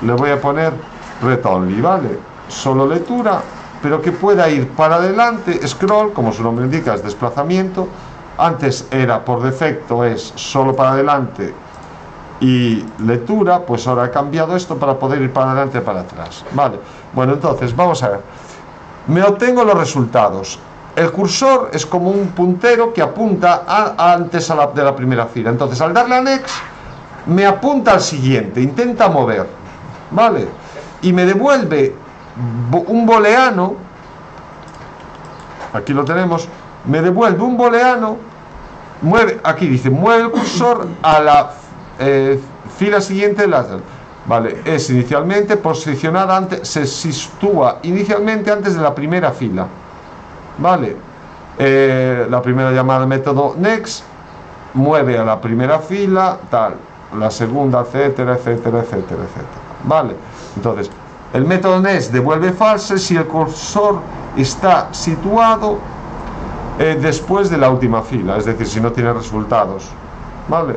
le voy a poner read only, ¿vale? Solo lectura, pero que pueda ir para adelante, scroll, como su nombre indica, es desplazamiento. Antes era por defecto, es solo para adelante y lectura, pues ahora he cambiado esto para poder ir para adelante y para atrás, ¿vale? Bueno, entonces, vamos a ver. Me obtengo los resultados. El cursor es como un puntero que apunta antes de la primera fila. Entonces, al darle a next, me apunta al siguiente, intenta mover, ¿vale? Y me devuelve un booleano, aquí lo tenemos, me devuelve un booleano, mueve, aquí dice, mueve el cursor a la fila siguiente, ¿vale? Es inicialmente posicionada antes, se sitúa inicialmente antes de la primera fila, ¿vale? La primera llamada del método next mueve a la primera fila, tal, la segunda, etcétera, etcétera, etcétera, etcétera, ¿vale? Entonces, el método next devuelve false si el cursor está situado después de la última fila, es decir, si no tiene resultados, ¿vale?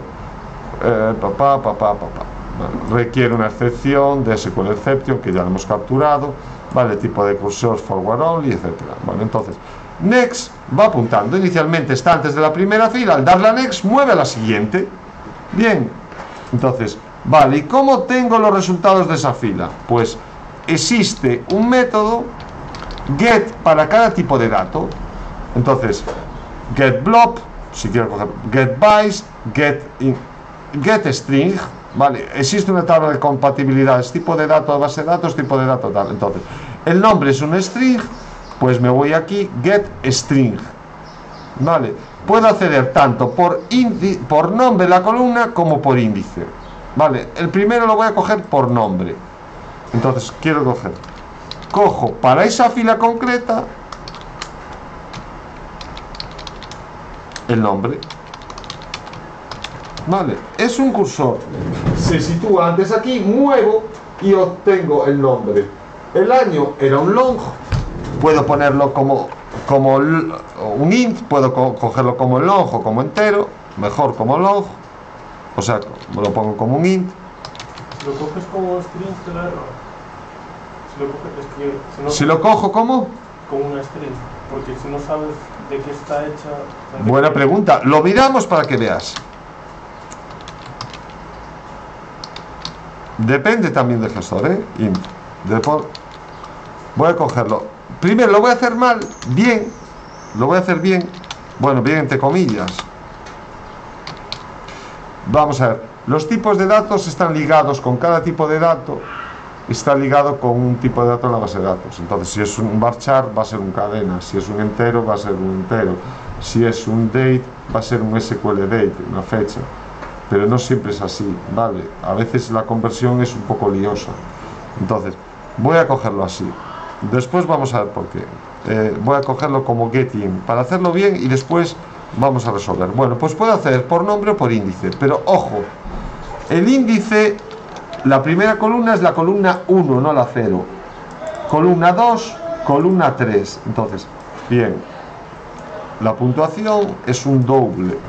Requiere una excepción de SQL exception que ya lo hemos capturado, ¿vale? Tipo de cursor forward only, etcétera. Bueno, entonces, next va apuntando, inicialmente está antes de la primera fila, al darle a next mueve a la siguiente. Bien, entonces, vale, ¿y cómo tengo los resultados de esa fila? Pues existe un método get para cada tipo de dato. Entonces, get blob, si quiero coger get bytes, get string, ¿vale? Existe una tabla de compatibilidades, tipo de dato, base de datos, tipo de dato, tal. Entonces, el nombre es un string, pues me voy aquí, get string, ¿vale? Puedo acceder tanto por nombre de la columna como por índice, ¿vale? El primero lo voy a coger por nombre. Entonces, cojo para esa fila concreta el nombre, ¿vale? Es un cursor, se sitúa antes aquí, muevo y obtengo el nombre. El año era un long, puedo ponerlo como un int, puedo cogerlo como long o como entero, mejor como long, o sea, me lo pongo como un int. Si lo coges como string te da error. Si lo cojo como una string, porque si no sabes de qué está hecha. Buena pregunta, lo miramos para que veas. Depende también del gestor, int. Voy a cogerlo. Primero lo voy a hacer mal, bien. Lo voy a hacer bien. Bueno, bien entre comillas. Vamos a ver. Los tipos de datos están ligados con cada tipo de dato. Está ligado con un tipo de dato en la base de datos. Entonces, si es un varchar, va a ser un cadena. Si es un entero, va a ser un entero. Si es un date, va a ser un SQL date, una fecha. Pero no siempre es así, ¿vale? A veces la conversión es un poco liosa. Entonces, voy a cogerlo así. Después vamos a ver por qué. Voy a cogerlo como getIn para hacerlo bien y después vamos a resolver. Bueno, pues puedo hacer por nombre o por índice. Pero ojo, el índice, la primera columna es la columna 1, no la 0. Columna 2, columna 3. Entonces, bien, la puntuación es un doble.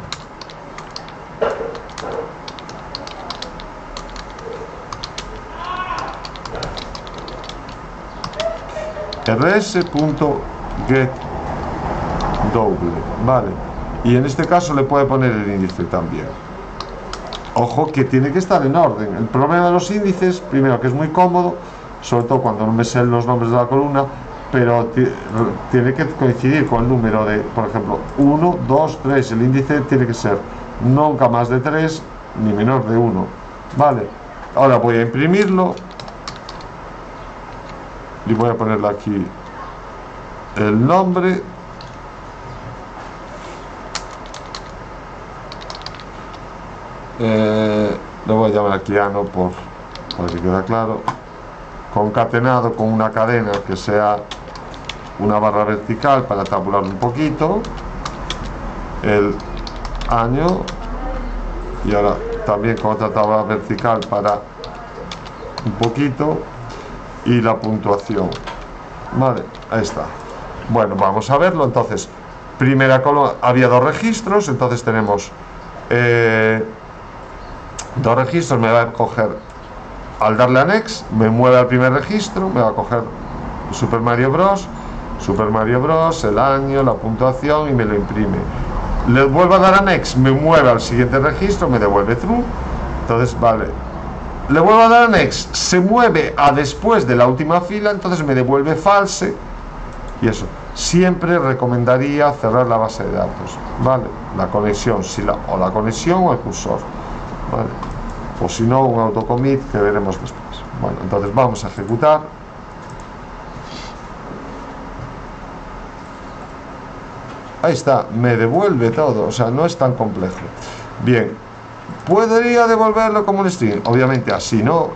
rs.getDouble, vale, y en este caso le puede poner el índice también. Ojo que tiene que estar en orden. El problema de los índices, primero, que es muy cómodo, sobre todo cuando no me sé los nombres de la columna, pero tiene que coincidir con el número de, por ejemplo, 1, 2, 3. El índice tiene que ser nunca más de 3 ni menor de 1, vale. Ahora voy a imprimirlo y voy a ponerle aquí el nombre, lo voy a llamar aquí ano para que quede claro, concatenado con una cadena que sea una barra vertical para tabular un poquito el año, y ahora también con otra tabla vertical para un poquito, y la puntuación, vale, ahí está. Bueno, vamos a verlo. Entonces, primera columna, había dos registros, entonces tenemos dos registros. Me va a coger, al darle a next, me mueve al primer registro, me va a coger Super Mario Bros, el año, la puntuación, y me lo imprime. Le vuelvo a dar a next, me mueve al siguiente registro, me devuelve true. Entonces, vale, le vuelvo a dar a next, se mueve a después de la última fila, entonces me devuelve false. Y eso, siempre recomendaría cerrar la base de datos, vale, la conexión, o la conexión o el cursor, vale, o si no, un autocommit que veremos después. Bueno, entonces vamos a ejecutar. Ahí está, me devuelve todo, o sea, no es tan complejo. Bien, ¿podría devolverlo como un string? Obviamente así no,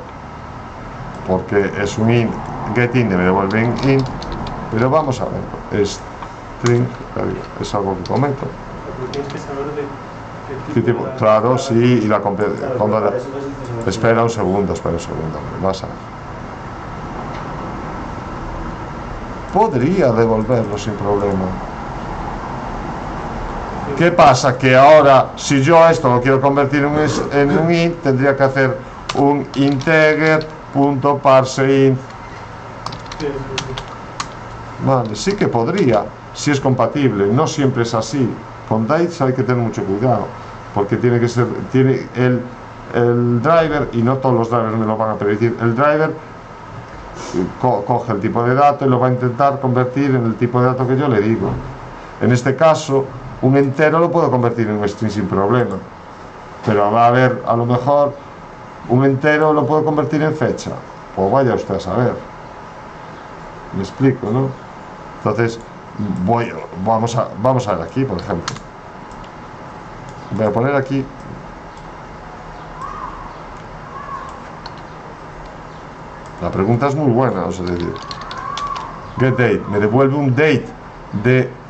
porque es un int, getIn me devuelve int, pero vamos a ver. String, es algo que comento. Tienes que saber de ¿Qué tipo? Claro, sí, y la espera un segundo, vas a ver. Podría devolverlo sin problema. ¿Qué pasa? Que ahora, si yo esto lo quiero convertir en un int, tendría que hacer un integer.parseInt. Vale, sí que podría, si es compatible. No siempre es así. Con dates hay que tener mucho cuidado, porque tiene el driver, y no todos los drivers me lo van a permitir. El driver coge el tipo de dato y lo va a intentar convertir en el tipo de dato que yo le digo. En este caso, un entero lo puedo convertir en un string sin problema, pero va a haber, a lo mejor, un entero lo puedo convertir en fecha. Pues vaya usted a saber. Me explico, ¿no? Entonces, vamos a ver aquí, por ejemplo. Voy a poner aquí. La pregunta es muy buena, os he de decir. GetDate, me devuelve un date de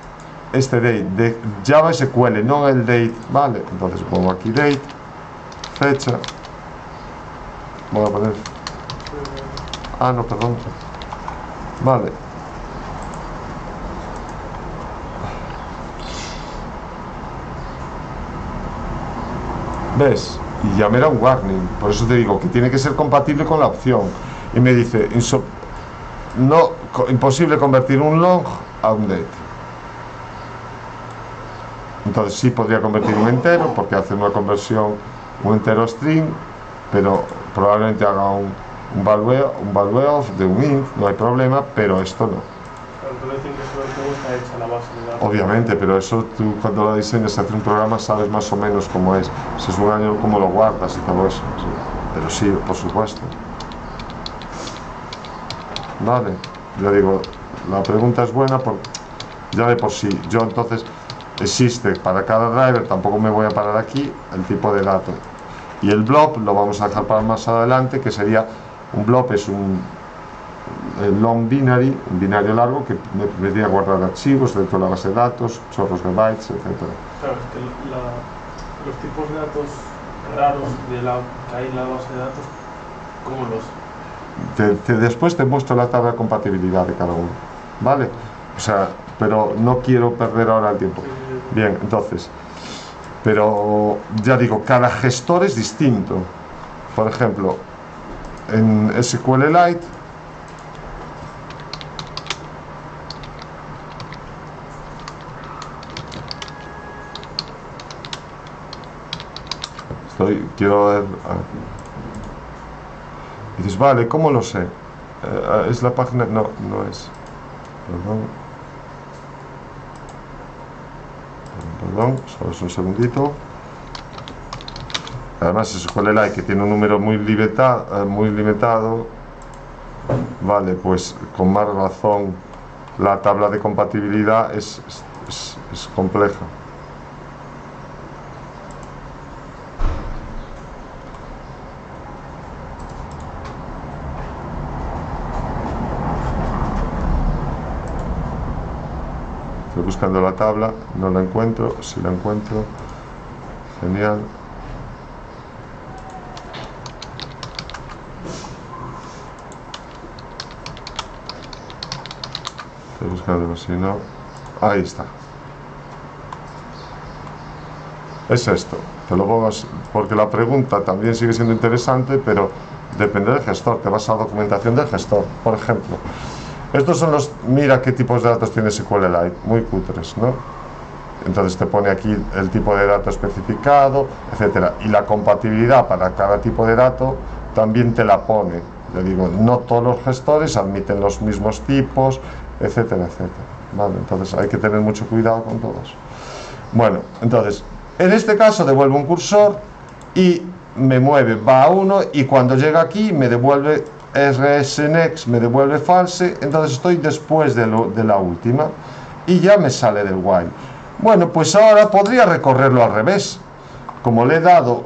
de Java SQL, no el date, vale. Entonces pongo aquí date, fecha. Voy a poner. No, perdón. Vale. ¿Ves? Y ya me da un warning. Por eso te digo que tiene que ser compatible con la opción. Y me dice, imposible convertir un long a un date. Entonces sí podría convertir un entero, porque hace una conversión, un entero string, pero probablemente haga un value of de un int, no hay problema, pero esto no. Pero tú dicen que sobre todo está hecha la base de datos. Obviamente, pero eso tú cuando lo diseñas, hacer un programa, sabes más o menos cómo es. Si es un año, cómo lo guardas y todo eso. Sí. Pero sí, por supuesto. Vale, ya digo, la pregunta es buena porque ya de por sí. Yo entonces existe para cada driver, tampoco me voy a parar aquí, el tipo de dato. Y el blob lo vamos a dejar para más adelante, que sería un blob, es un long binary, un binario largo que me permitiría guardar archivos dentro de la base de datos, chorros de bytes, etc. Claro, es que los tipos de datos raros que hay en la base de datos, ¿cómo los...? Después te muestro la tabla de compatibilidad de cada uno, ¿vale? O sea, pero no quiero perder ahora el tiempo. Bien, entonces, pero ya digo, cada gestor es distinto. Por ejemplo, en SQLite quiero ver. Y dices, vale, ¿cómo lo sé? ¿Es la página? No, no es. Perdón, solo es un segundito. Además es SQLite que tiene un número muy limitado. Vale, pues con más razón la tabla de compatibilidad es compleja. Estoy buscando la tabla, no la encuentro. Si la encuentro, genial. Estoy buscando, si no, ahí está. Es esto, te lo pongo así, porque la pregunta también sigue siendo interesante, pero depende del gestor. Te vas a la documentación del gestor, por ejemplo. Estos son los, mira qué tipos de datos tiene SQLite, muy cutres, ¿no? Entonces te pone aquí el tipo de dato especificado, etcétera. Y la compatibilidad para cada tipo de dato también te la pone. Le digo, no todos los gestores admiten los mismos tipos, etcétera, etcétera. Vale, entonces hay que tener mucho cuidado con todos. Bueno, entonces, en este caso devuelvo un cursor y me mueve, va a 1 y cuando llega aquí me devuelve rsnext, me devuelve false, entonces estoy después de la última y ya me sale del while. Bueno, pues ahora podría recorrerlo al revés, como le he dado,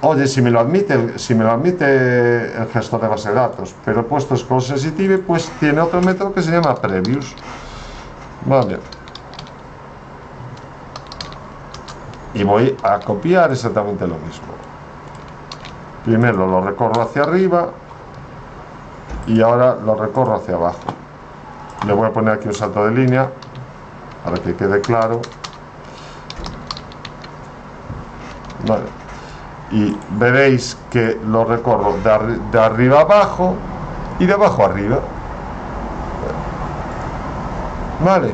oye, si me lo admite el gestor de base de datos, pero he puesto scroll sensitive, pues tiene otro método que se llama previous. Vale, y voy a copiar exactamente lo mismo. Primero lo recorro hacia arriba y ahora lo recorro hacia abajo. Le voy a poner aquí un salto de línea para que quede claro. Vale. Y veréis que lo recorro de arriba a abajo y de abajo a arriba. Vale.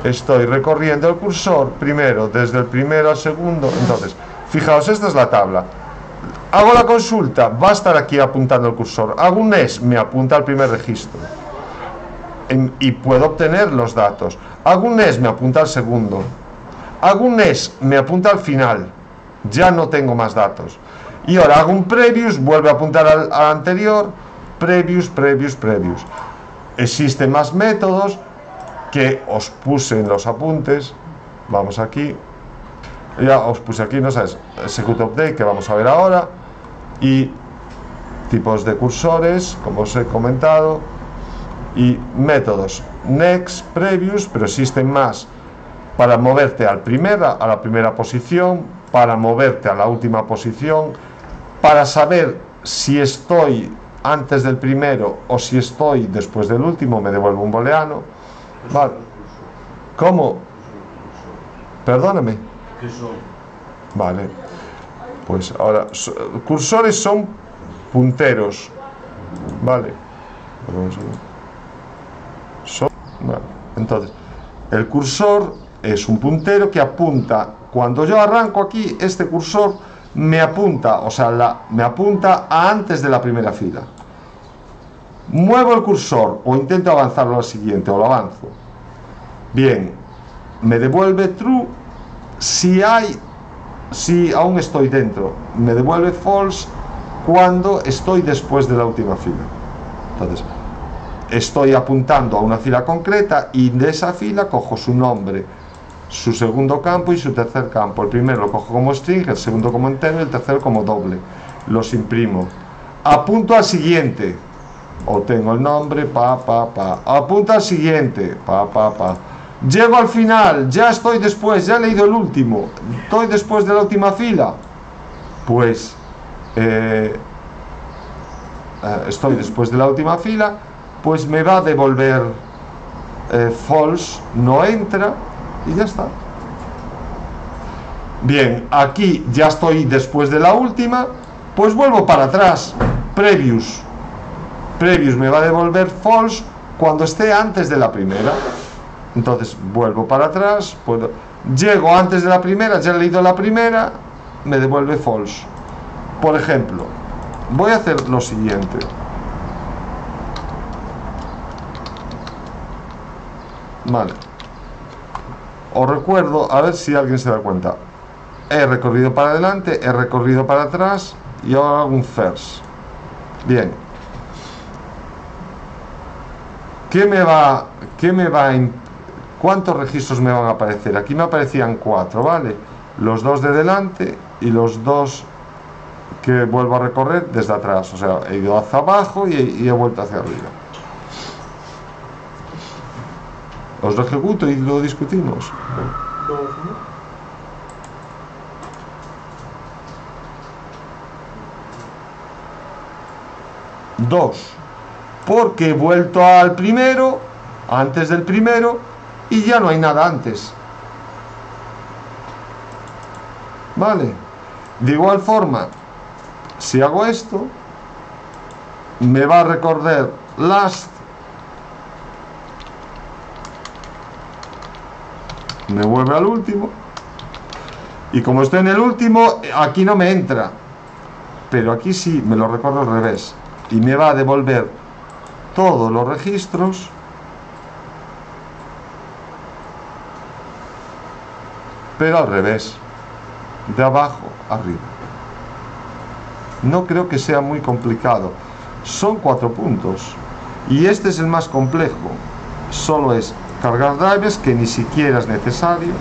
Estoy recorriendo el cursor primero, desde el primero al segundo. Entonces, fijaos, esta es la tabla. Hago la consulta, va a estar aquí apuntando el cursor. Hago un next, me apunta al primer registro. Y puedo obtener los datos. Hago un next, me apunta al segundo. Hago un next, me apunta al final. Ya no tengo más datos. Y ahora hago un previous, vuelve a apuntar al anterior. Previous. Existen más métodos que os puse en los apuntes. Vamos aquí. Ya os puse aquí, no sabes, execute update, que vamos a ver ahora. Y tipos de cursores, como os he comentado. Y métodos next, previous, pero existen más para moverte a la primera posición, para moverte a la última posición, para saber si estoy antes del primero o si estoy después del último, me devuelvo un booleano. Vale. ¿Cómo? Perdóname. ¿Qué son? Vale. Pues ahora, cursores son punteros. Vale. Vale. Entonces, el cursor es un puntero que apunta. Cuando yo arranco aquí, este cursor me apunta, o sea, me apunta a antes de la primera fila. Muevo el cursor o intento avanzarlo al siguiente o lo avanzo. Bien, me devuelve true si aún estoy dentro. Me devuelve false cuando estoy después de la última fila. Entonces, estoy apuntando a una fila concreta y de esa fila cojo su nombre, su segundo campo y su tercer campo. El primero lo cojo como string, el segundo como entero y el tercero como doble. Los imprimo. Apunto al siguiente. Obtengo el nombre, apunto al siguiente, Llego al final, ya estoy después, ya he leído el último, estoy después de la última fila. Pues estoy después de la última fila, pues me va a devolver false, no entra y ya está. Bien, aquí ya estoy después de la última, pues vuelvo para atrás, previous me va a devolver false cuando esté antes de la primera. Entonces vuelvo para atrás, llego antes de la primera, ya he leído la primera, me devuelve false. Por ejemplo, voy a hacer lo siguiente. Vale. Os recuerdo, a ver si alguien se da cuenta. He recorrido para adelante, he recorrido para atrás y ahora hago un first. Bien. ¿Cuántos registros me van a aparecer? Aquí me aparecían 4, ¿vale? Los 2 de delante y los 2 que vuelvo a recorrer desde atrás. O sea, he ido hacia abajo y he vuelto hacia arriba. Os lo ejecuto y lo discutimos. 2. Porque he vuelto al primero, antes del primero, y ya no hay nada antes. Vale. De igual forma, si hago esto, me va a recorrer last, me vuelve al último, y como estoy en el último, aquí no me entra, pero aquí sí, me lo recorre al revés, y me va a devolver todos los registros pero al revés, de abajo arriba. No creo que sea muy complicado, son 4 puntos y este es el más complejo. Solo es cargar drivers, que ni siquiera es necesario.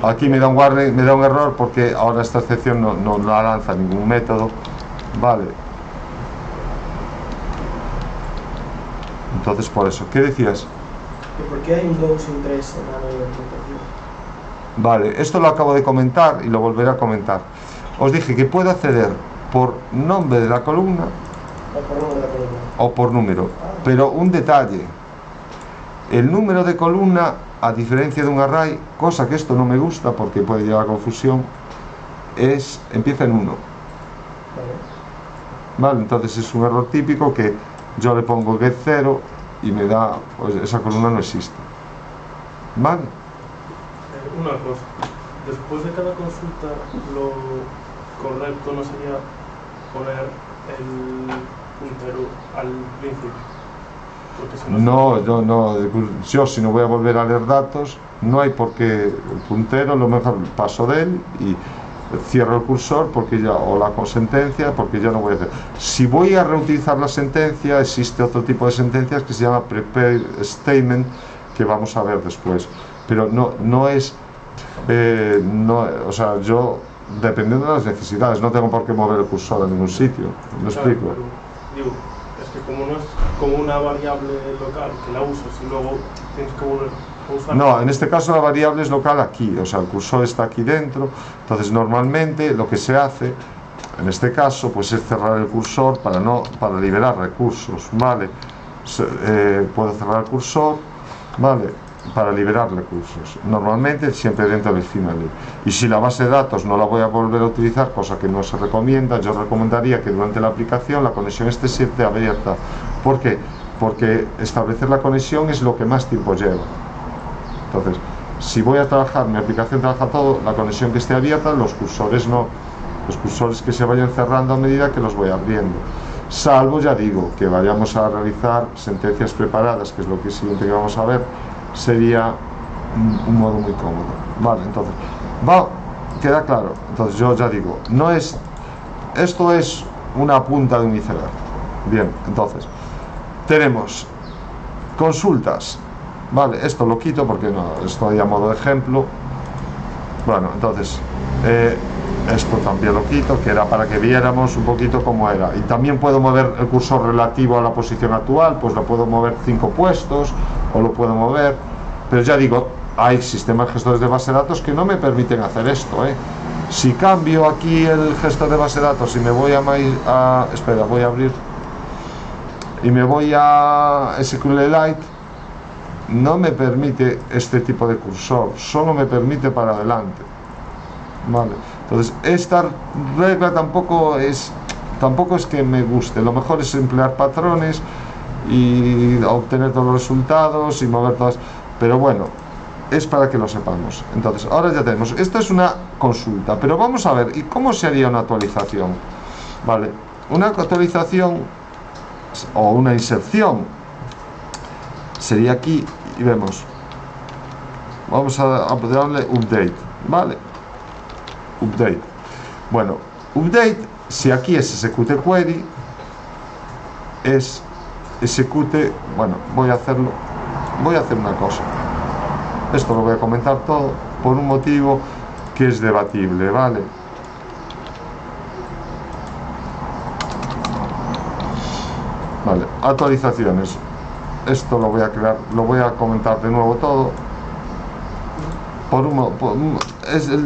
Aquí me da un warning, me da un error porque ahora esta excepción no lanza ningún método. Vale. Entonces por eso, ¿qué decías? ¿Por qué hay un 2 y un 3 en la nomenclatura? Vale, esto lo acabo de comentar y lo volveré a comentar. Os dije que puedo acceder por nombre de la columna o por número, pero un detalle: el número de columna, a diferencia de un array, cosa que esto no me gusta porque puede llevar a confusión, empieza en 1. Vale, entonces es un error típico que yo le pongo get 0 y me da, pues esa columna no existe. Vale. Una cosa, después de cada consulta, lo correcto no sería poner el puntero al principio. Yo si no voy a volver a leer datos, no hay por qué el puntero, lo mejor paso de él y cierro el cursor porque ya, o la sentencia, porque ya no voy a hacer. Si voy a reutilizar la sentencia, existe otro tipo de sentencias que se llama prepare statement, que vamos a ver después, pero no es o sea, yo dependiendo de las necesidades no tengo por qué mover el cursor a ningún sitio. ¿Me explico? Pero, digo, es que como no es como una variable local que la usas y luego tienes que volver a usar. No, en este caso la variable es local aquí, o sea, el cursor está aquí dentro. Entonces normalmente lo que se hace en este caso pues es cerrar el cursor para liberar recursos, ¿vale? Puedo cerrar el cursor, ¿vale?, para liberar recursos, normalmente siempre dentro del final. Y si la base de datos no la voy a volver a utilizar, cosa que no se recomienda, yo recomendaría que durante la aplicación la conexión esté siempre abierta. ¿Por qué? Porque establecer la conexión es lo que más tiempo lleva. Entonces, Si voy a trabajar, mi aplicación trabaja todo, la conexión que esté abierta, los cursores no. Los cursores que se vayan cerrando a medida que los voy abriendo. Salvo, ya digo, que vayamos a realizar sentencias preparadas, que es lo que siguiente que vamos a ver, sería un modo muy cómodo. Vale, entonces, queda claro. Entonces yo ya digo, esto es una punta de un iceberg. Bien, entonces, tenemos consultas. Vale, esto lo quito porque no, estoy a modo de ejemplo. Bueno, entonces, esto también lo quito, que era para que viéramos un poquito cómo era. Y también puedo mover el cursor relativo a la posición actual, pues lo puedo mover 5 puestos, o lo puedo mover, pero ya digo, hay sistemas gestores de base de datos que no me permiten hacer esto, Si cambio aquí el gestor de base de datos y me voy espera, voy a abrir, y me voy a SQLite, no me permite este tipo de cursor, solo me permite para adelante. Vale. Entonces, esta regla tampoco es que me guste. Lo mejor es emplear patrones y obtener todos los resultados y mover todas. Pero bueno, es para que lo sepamos. Entonces, ahora ya tenemos. Esto es una consulta, pero vamos a ver, ¿y cómo se haría una actualización? Vale, una actualización o una inserción sería aquí y vemos. Vamos a darle update, ¿vale? Update. Bueno, update, si aquí es execute query, es execute, bueno, voy a hacer una cosa. Esto lo voy a comentar todo por un motivo que es debatible, ¿vale? Vale, actualizaciones. Esto lo voy a crear, lo voy a comentar de nuevo todo.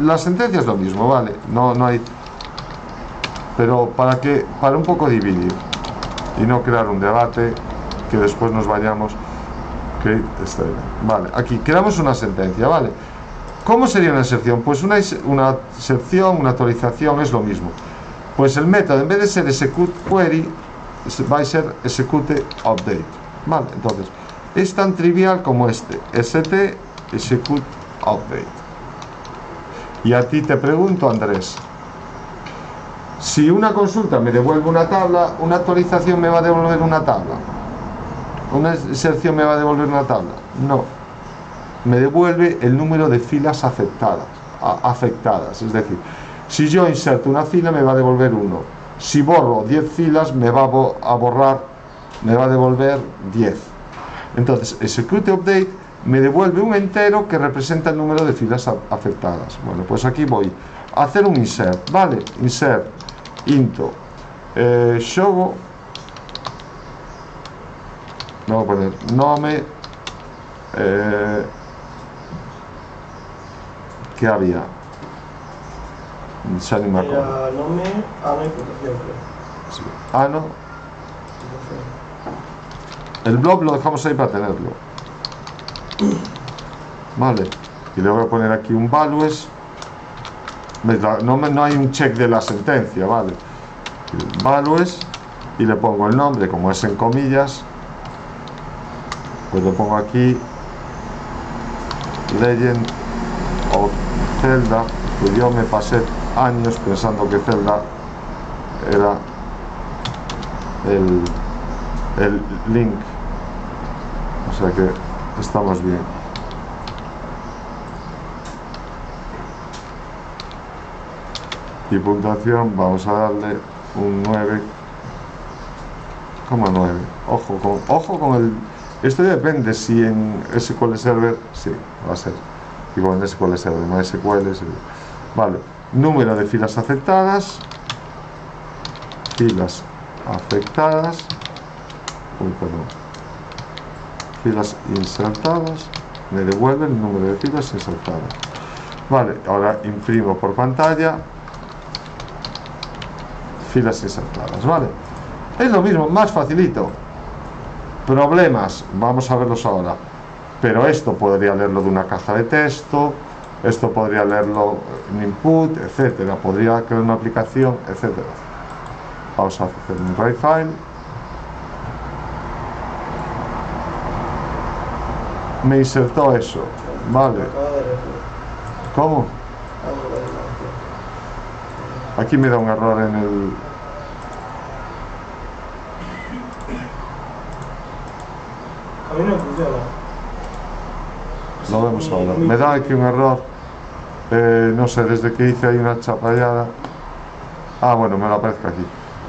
La sentencia es lo mismo, ¿vale? No hay. Pero para un poco dividir y no crear un debate que después nos vayamos. Vale, aquí creamos una sentencia, ¿vale? ¿Cómo sería una excepción? Pues una excepción, una actualización es lo mismo. Pues el método, en vez de ser execute query, va a ser execute update. Vale, entonces es tan trivial como st execute update. Y a ti te pregunto, Andrés, si una consulta me devuelve una tabla, una actualización me va a devolver una tabla, una inserción me va a devolver una tabla. No, me devuelve el número de filas afectadas. Es decir, si yo inserto una fila me va a devolver 1, si borro 10 filas me va a devolver 10. Entonces execute update me devuelve un entero que representa el número de filas afectadas. Bueno, pues aquí voy a hacer un insert, ¿vale? Insert into show, me voy a poner nome, ¿qué había? Ya ni me acuerdo. Era nome, ano y puntuación, creo. Sí. Ano. El blob lo dejamos ahí para tenerlo. Vale. Y le voy a poner aquí un values. No hay un check de la sentencia, ¿vale? Values. Y le pongo el nombre, como es en comillas. Pues lo pongo aquí. Legend of Zelda. Que yo me pasé años pensando que Zelda era el link, o sea que estamos bien. Y puntuación vamos a darle un 9,9. Ojo con el. Esto depende si en SQL Server, sí, va a ser igual en SQL Server, no SQL. Sí. Vale, número de filas afectadas, filas insertadas, me devuelve el número de filas insertadas. Vale, ahora imprimo por pantalla filas insertadas, vale. Es lo mismo, más facilito. Problemas, vamos a verlos ahora. Pero esto podría leerlo de una caja de texto, esto podría leerlo en input, etcétera. Podría crear una aplicación, etcétera. Vamos a hacer un write file. Me insertó eso, vale. Acaba de ¿Cómo? Aquí me da un error en el... A mí no funciona. Lo vemos ahora. Me da aquí un error. No sé, desde que hice ahí una chapallada. Ah, bueno, me lo aparezca aquí.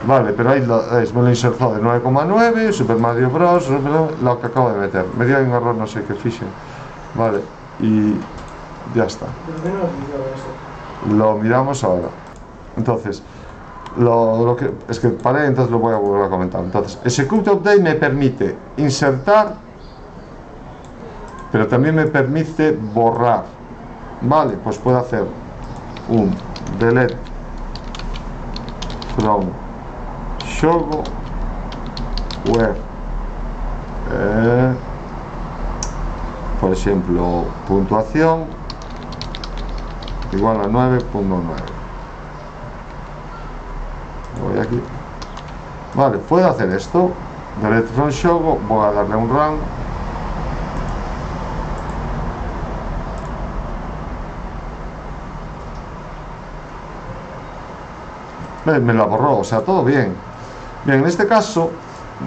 Vale, pero ahí me lo insertó de 9,9, Super Mario Bros, lo que acabo de meter. Me dio un error, no sé qué fiche. Vale, y ya está. ¿Por qué no funciona eso? Lo miramos ahora. Entonces, lo que es que paré, entonces lo voy a volver a comentar. Entonces, Execute Update me permite insertar, pero también me permite borrar. Vale, pues puedo hacer un delete from Shogo where por ejemplo puntuación igual a 9.9. Voy aquí. Vale, puedo hacer esto. Delete from Shogo, voy a darle un run. Me la borró, o sea, todo bien. Bien, en este caso,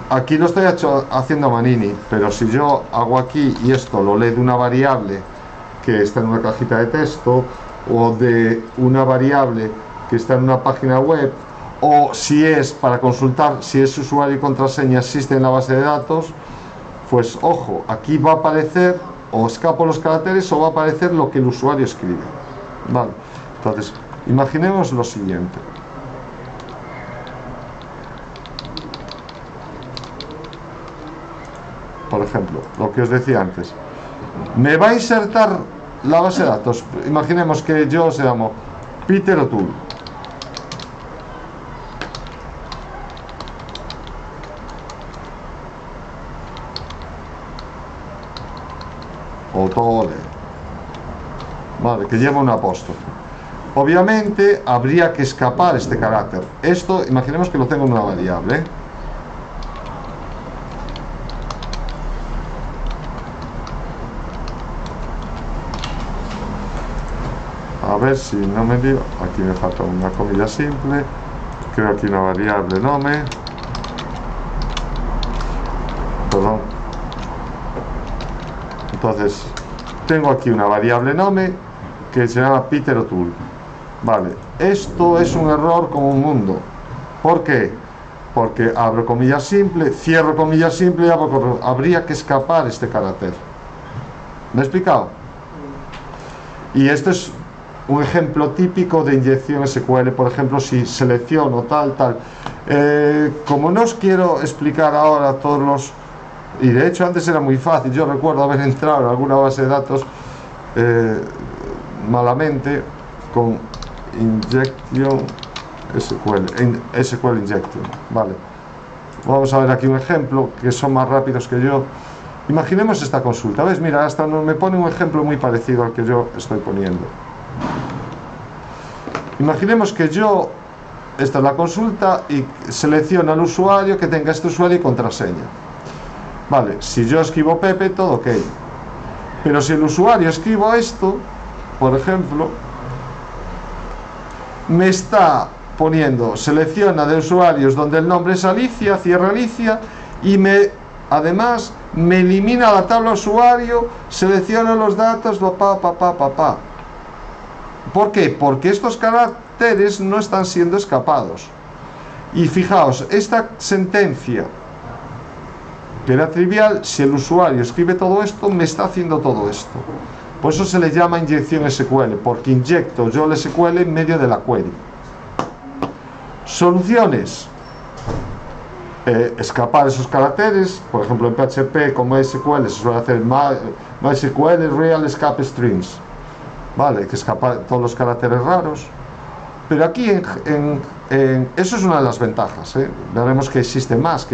aquí lo estoy haciendo a Manini, pero si yo hago aquí y esto lo lee de una variable que está en una cajita de texto, o de una variable que está en una página web, o si es para consultar si ese usuario y contraseña existe en la base de datos, pues ojo, aquí va a aparecer, o escapo los caracteres, o va a aparecer lo que el usuario escribe. Vale, entonces, imaginemos lo siguiente. Por ejemplo, lo que os decía antes, me va a insertar la base de datos. Imaginemos que yo se llamo Peter O'Toole. O'Toole. Vale, que lleva un apóstrofe. Obviamente habría que escapar este carácter. Esto, imaginemos que lo tengo en una variable. A ver si no me dio. Aquí me falta una comilla simple. Creo aquí una variable nome. Perdón. Entonces, tengo aquí una variable nome que se llama Peter O'Toole. Vale, esto es un error como un mundo. ¿Por qué? Porque abro comilla simple, cierro comilla simple y abro. Habría que escapar este carácter. ¿Me he explicado? Y esto es un ejemplo típico de inyección SQL. Por ejemplo, si selecciono tal. Como no os quiero explicar ahora todos los... Y de hecho antes era muy fácil. Yo recuerdo haber entrado en alguna base de datos malamente con injection SQL injection. Vale. Vamos a ver aquí un ejemplo que son más rápidos que yo. Imaginemos esta consulta. ¿Ves? Mira, hasta me pone un ejemplo muy parecido al que yo estoy poniendo. Imaginemos que esta es la consulta y selecciono al usuario que tenga este usuario y contraseña. Vale, si yo escribo Pepe, todo ok. Pero si el usuario escribo esto, por ejemplo, me está poniendo, selecciona de usuarios donde el nombre es Alicia, cierra Alicia, y además me elimina la tabla usuario, selecciona los datos, papá. ¿Por qué? Porque estos caracteres no están siendo escapados. Y fijaos, esta sentencia, que era trivial, si el usuario escribe todo esto, me está haciendo todo esto. Por eso se le llama inyección SQL, porque inyecto yo el SQL en medio de la query. Soluciones. Escapar esos caracteres, por ejemplo en PHP como SQL se suele hacer MySQL Real Escape Strings. Vale, que escapa todos los caracteres raros. Pero aquí eso es una de las ventajas. Veremos que existe más,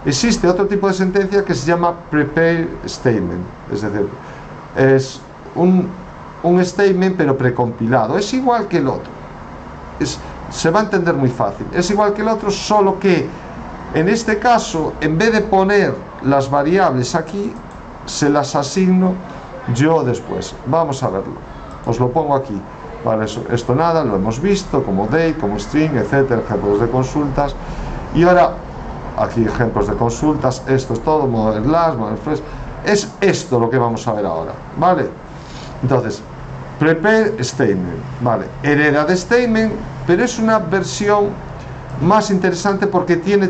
existe otro tipo de sentencia que se llama prepare statement, es decir, es un statement pero precompilado, es igual que el otro, se va a entender muy fácil, es igual que el otro, solo que en este caso, en vez de poner las variables aquí, se las asigno yo después. Vamos a verlo. os lo pongo aquí. Vale, esto nada, lo hemos visto, como date, como string, etcétera, ejemplos de consultas. Y ahora, aquí ejemplos de consultas, esto es todo, model last, model first. Es esto lo que vamos a ver ahora, ¿vale? Entonces, prepare statement, ¿vale? Hereda de statement, pero es una versión más interesante porque tiene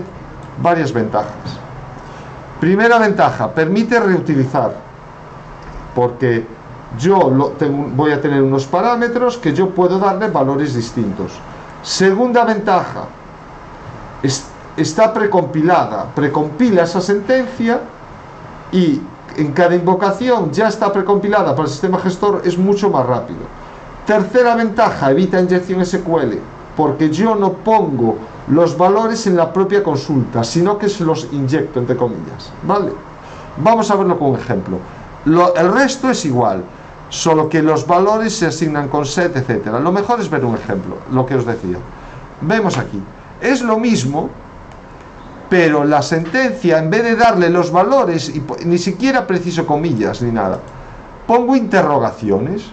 varias ventajas. Primera ventaja, permite reutilizar, porque yo voy a tener unos parámetros que yo puedo darle valores distintos. Segunda ventaja, está precompilada, precompila esa sentencia y en cada invocación ya está precompilada para el sistema gestor, es mucho más rápido. Tercera ventaja, evita inyección SQL, porque yo no pongo los valores en la propia consulta, sino que se los inyecto, entre comillas, ¿vale? Vamos a verlo con un ejemplo. El resto es igual, solo que los valores se asignan con set, etcétera. Lo mejor es ver un ejemplo, lo que os decía. Vemos aquí, es lo mismo, pero la sentencia, en vez de darle los valores, y ni siquiera preciso comillas ni nada, pongo interrogaciones.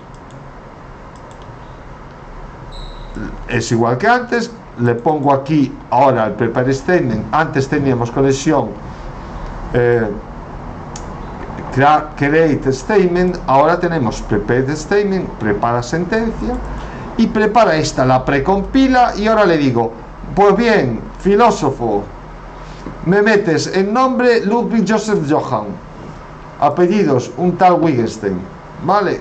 Es igual que antes, le pongo aquí ahora el prepare statement. Antes teníamos conexión create statement, ahora tenemos prepare statement, prepara sentencia, y prepara esta, la precompila, y ahora le digo, pues bien, filósofo, me metes en nombre Ludwig Joseph Johann, apellidos un tal Wittgenstein, ¿vale?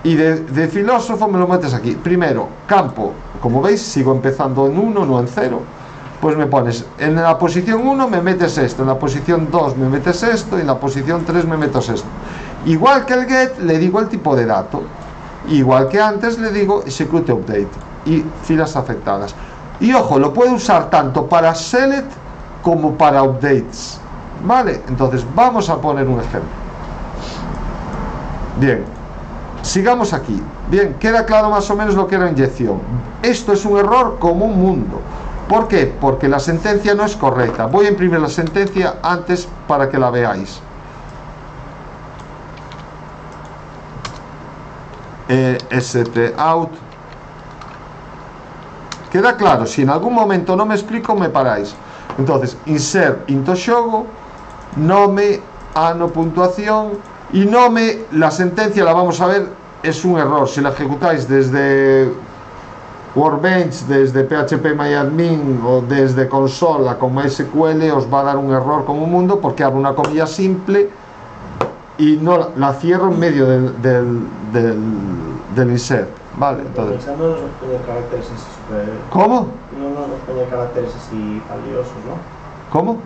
Y de filósofo me lo metes aquí. Primero, campo, como veis sigo empezando en 1, no en 0. Pues me pones, en la posición 1 me metes esto, en la posición 2 me metes esto, y en la posición 3 me metes esto. Igual que el get, le digo el tipo de dato. Igual que antes le digo execute update y filas afectadas. Y ojo, lo puedo usar tanto para select como para updates, ¿vale? Entonces vamos a poner un ejemplo. Bien, sigamos aquí. Bien, queda claro más o menos lo que era inyección. Esto es un error como un mundo. ¿Por qué? Porque la sentencia no es correcta. Voy a imprimir la sentencia antes para que la veáis. Out. Queda claro, si en algún momento no me explico, me paráis. Entonces, insert into shogo, nome, ano, puntuación, y nome, la sentencia la vamos a ver, es un error. Si la ejecutáis desde Workbench, desde phpMyAdmin o desde consola con MySQL, os va a dar un error como un mundo, porque abro una comilla simple y no la cierro en medio del insert, ¿vale? Entonces, no nos pone caracteres así super... ¿cómo? No nos pone caracteres así tan liosos, ¿no? ¿Cómo?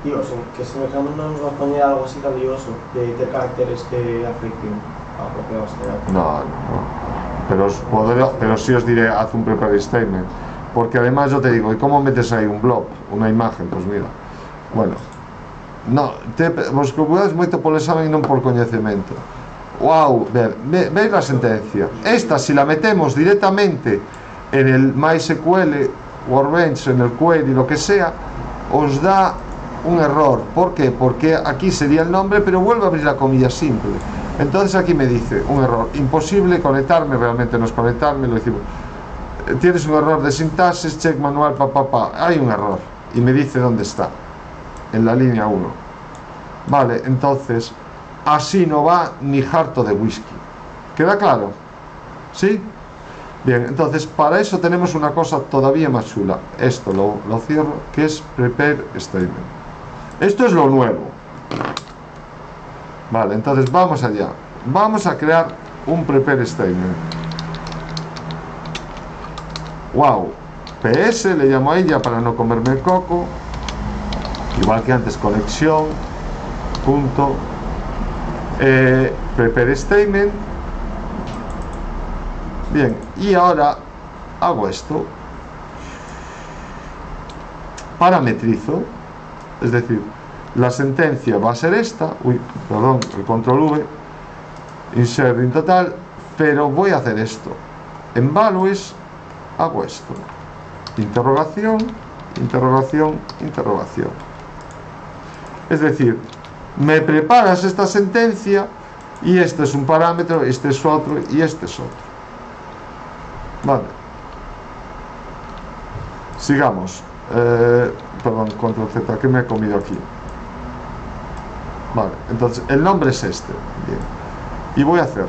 Digo, que si no nos va a poner algo así tan lioso de caracteres que afecten a la propia base de datos. No. Pero sí os diré, haz un prepare statement, porque además yo te digo, ¿y cómo metes ahí un blob, una imagen? Pues mira, bueno, no, vos preocupáis moito polo examen e non por coñecemento. Wow, veis la sentencia. Esta, si la metemos directamente en el MySQL, Workbench, en el query, lo que sea, os da un error. ¿Por qué? Porque aquí sería el nombre, pero vuelve a abrir la comilla simple. Entonces aquí me dice un error, imposible conectarme, realmente no es conectarme, lo decimos, tienes un error de sintaxis, check manual, hay un error, y me dice dónde está, en la línea 1. Vale, entonces así no va ni harto de whisky. ¿Queda claro? ¿Sí? Bien, entonces para eso tenemos una cosa todavía más chula. Esto lo cierro, que es prepare statement. Esto es lo nuevo. Vale, entonces vamos allá. Vamos a crear un prepare statement. Wow, PS le llamo a ella para no comerme el coco. Igual que antes, conexión punto prepare statement. Bien, y ahora hago esto, parametrizo, es decir, la sentencia va a ser esta, el control V, insert in total, pero voy a hacer esto, en values hago esto, interrogación, interrogación, interrogación, es decir, me preparas esta sentencia y este es un parámetro, este es otro y este es otro. Vale. Sigamos. Perdón, control Z, que me he comido aquí. Vale, entonces el nombre es este. Bien. Y voy a hacer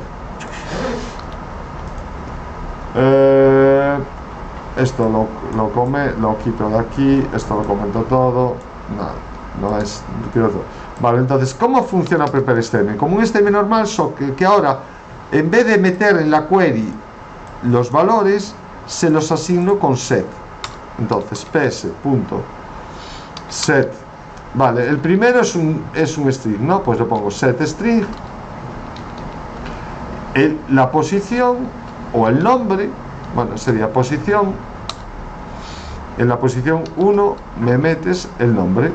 esto lo quito de aquí, esto lo comento todo. Nada, no es, quiero todo. Vale, entonces, ¿cómo funciona Prepare Statement? Como un statement normal, que ahora, en vez de meter en la query los valores, se los asigno con set. Entonces, ps.set. Vale, el primero es un string, ¿no? Pues le pongo set string. La posición o el nombre, bueno, sería posición. En la posición 1 me metes el nombre.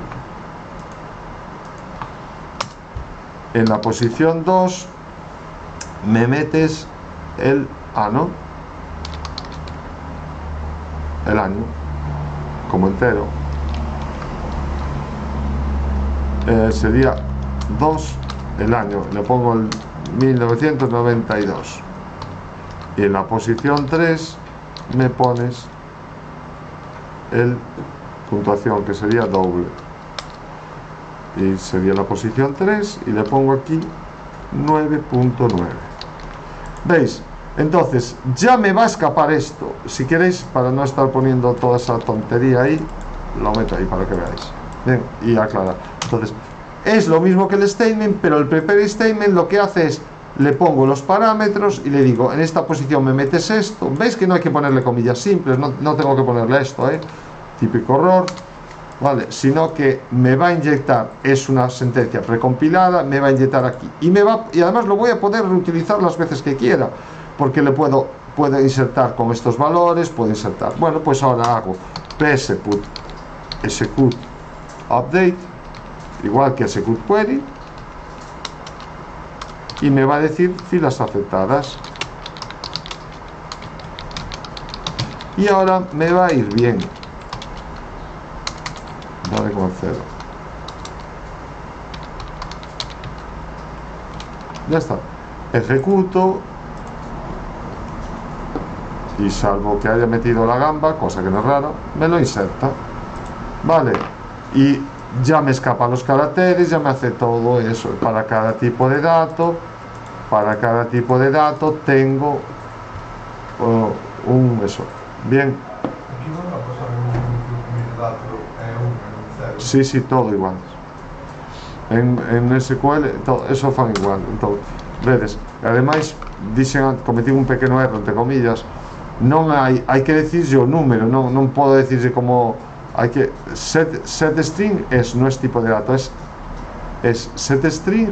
En la posición 2 me metes el ano, el año como entero. Sería 2 el año, le pongo el 1992. Y en la posición 3 me pones el puntuación, que sería doble. Y sería la posición 3 y le pongo aquí 9.9. ¿Veis? Entonces ya me va a escapar esto. Si queréis, para no estar poniendo toda esa tontería ahí, lo meto ahí para que veáis. Bien, y aclarar. Entonces, es lo mismo que el statement, pero el prepare statement lo que hace es, le pongo los parámetros y le digo, en esta posición me metes esto. ¿Veis que no hay que ponerle comillas simples? No tengo que ponerle esto, típico error. Vale, sino que me va a inyectar, es una sentencia precompilada, me va a inyectar aquí y además lo voy a poder reutilizar las veces que quiera, porque le puedo insertar con estos valores, puedo insertar. Bueno, pues ahora hago ps.put execute update, igual que execute query, y me va a decir filas aceptadas. Y ahora me va a ir bien. Dale con 0. Ya está. Ejecuto. Y salvo que haya metido la gamba, cosa que no es raro, me lo inserta. Vale. Y ya me escapan los caracteres, ya me hace todo eso. Para cada tipo de dato, tengo eso. Bien. Sí, todo igual. En SQL, todo, eso fan igual. Entonces, vedes, además, cometí un pequeño error, entre comillas. No hay que decir yo número, no puedo decir como hay que set string no es tipo de dato, es set string,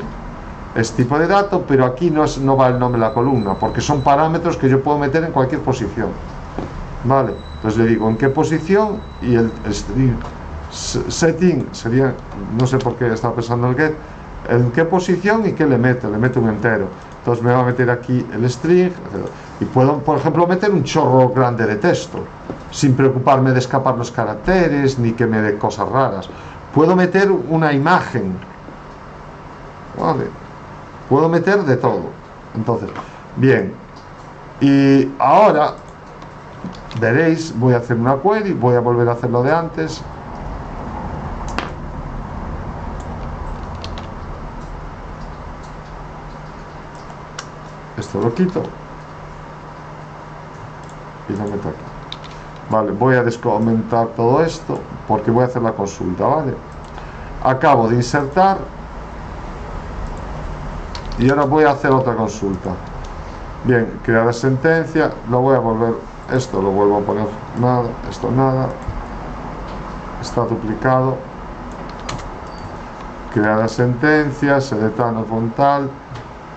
es tipo de dato, pero aquí no va el nombre de la columna, porque son parámetros que yo puedo meter en cualquier posición. Vale, entonces le digo en qué posición y el string setting sería, no sé por qué estaba pensando el get, en qué posición y qué le meto un entero. Entonces me va a meter aquí el string y puedo, por ejemplo, meter un chorro grande de texto sin preocuparme de escapar los caracteres ni que me dé cosas raras. Puedo meter una imagen, vale, puedo meter de todo. Entonces, bien, y ahora veréis, voy a hacer una query, voy a volver a hacer lo de antes. Esto lo quito y lo meto aquí. Vale, voy a descomentar todo esto porque voy a hacer la consulta, ¿vale? Acabo de insertar y ahora voy a hacer otra consulta. Bien, crear la sentencia, lo voy a volver, esto lo vuelvo a poner nada, esto nada, está duplicado. Crear la sentencia, seletano frontal,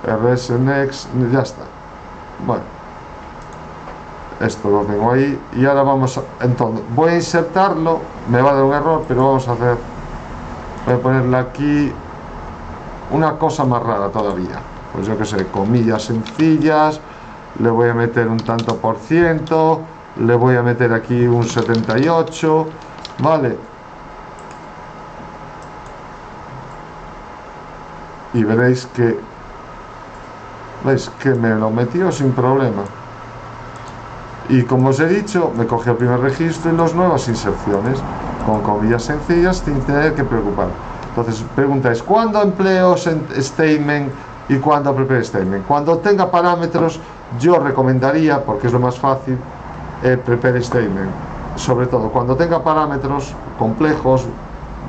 rsnext, ya está. Bueno, esto lo tengo ahí y ahora entonces voy a insertarlo, me va a dar un error, pero voy a ponerle aquí una cosa más rara todavía, pues yo que sé, comillas sencillas, le voy a meter un tanto por ciento, le voy a meter aquí un 78, vale, y veréis que me lo metió sin problema. Y como os he dicho, me coge el primer registro y las nuevas inserciones con comillas sencillas sin tener que preocupar. Entonces preguntáis, ¿cuándo empleo statement y cuándo prepare statement? Cuando tenga parámetros, yo recomendaría, porque es lo más fácil, prepare statement. Sobre todo cuando tenga parámetros complejos,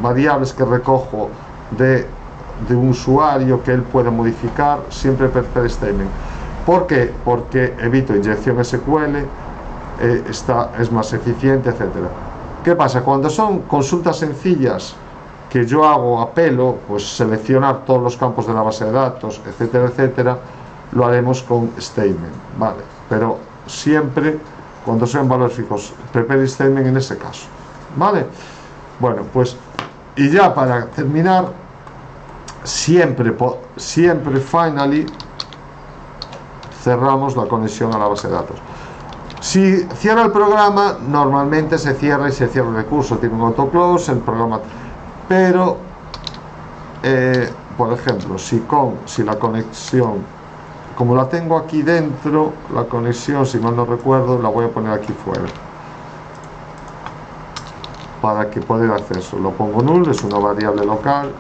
variables que recojo de un usuario que él puede modificar, siempre prepare statement. ¿Por qué? Porque evito inyección SQL, es más eficiente, etcétera. ¿Qué pasa? Cuando son consultas sencillas que yo hago a pelo, pues seleccionar todos los campos de la base de datos, etcétera, etcétera, lo haremos con statement, ¿vale? Pero siempre, cuando sean valores fijos, prepare statement en ese caso, ¿vale? Bueno, pues, y ya para terminar, siempre finally, cerramos la conexión a la base de datos. Si cierra el programa, normalmente se cierra y se cierra el recurso, tiene un autoclose, el programa. Pero, por ejemplo, si la conexión, como la tengo aquí dentro, la conexión, si mal no recuerdo, la voy a poner aquí fuera para que pueda ir acceso. Lo pongo null, es una variable local.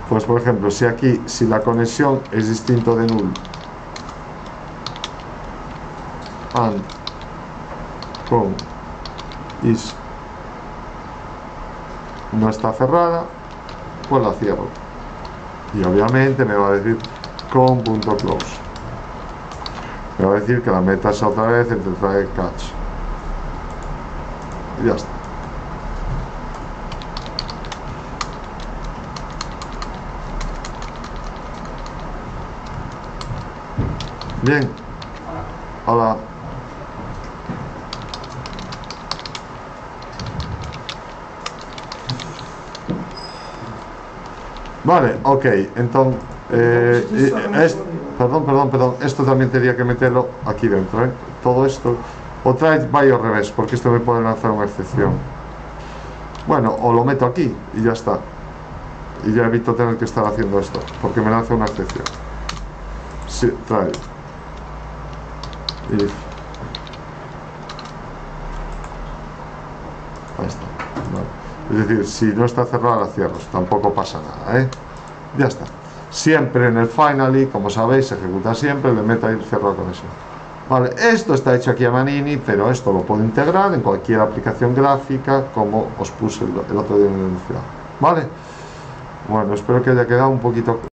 Pues por ejemplo, si la conexión es distinto de null, and con is no está cerrada, pues la cierro. Y obviamente me va a decir con.close. Me va a decir que la metas otra vez entre try catch. Y ya está. Bien. Hola. Vale, ok, entonces, perdón, esto también tendría que meterlo aquí dentro, todo esto, o trae vaya al revés, porque esto me puede lanzar una excepción. Bueno, o lo meto aquí y ya está, y ya evito tener que estar haciendo esto, porque me lanza una excepción. Sí, trae. If. Ahí está, vale. Es decir, si no está cerrada la cierro, tampoco pasa nada, ya está. Siempre en el finally, como sabéis, se ejecuta siempre, le meto ahí el cierro de conexión. Vale, esto está hecho aquí a Manini, pero esto lo puedo integrar en cualquier aplicación gráfica, como os puse el otro día en el enunciado. Vale, bueno, espero que haya quedado un poquito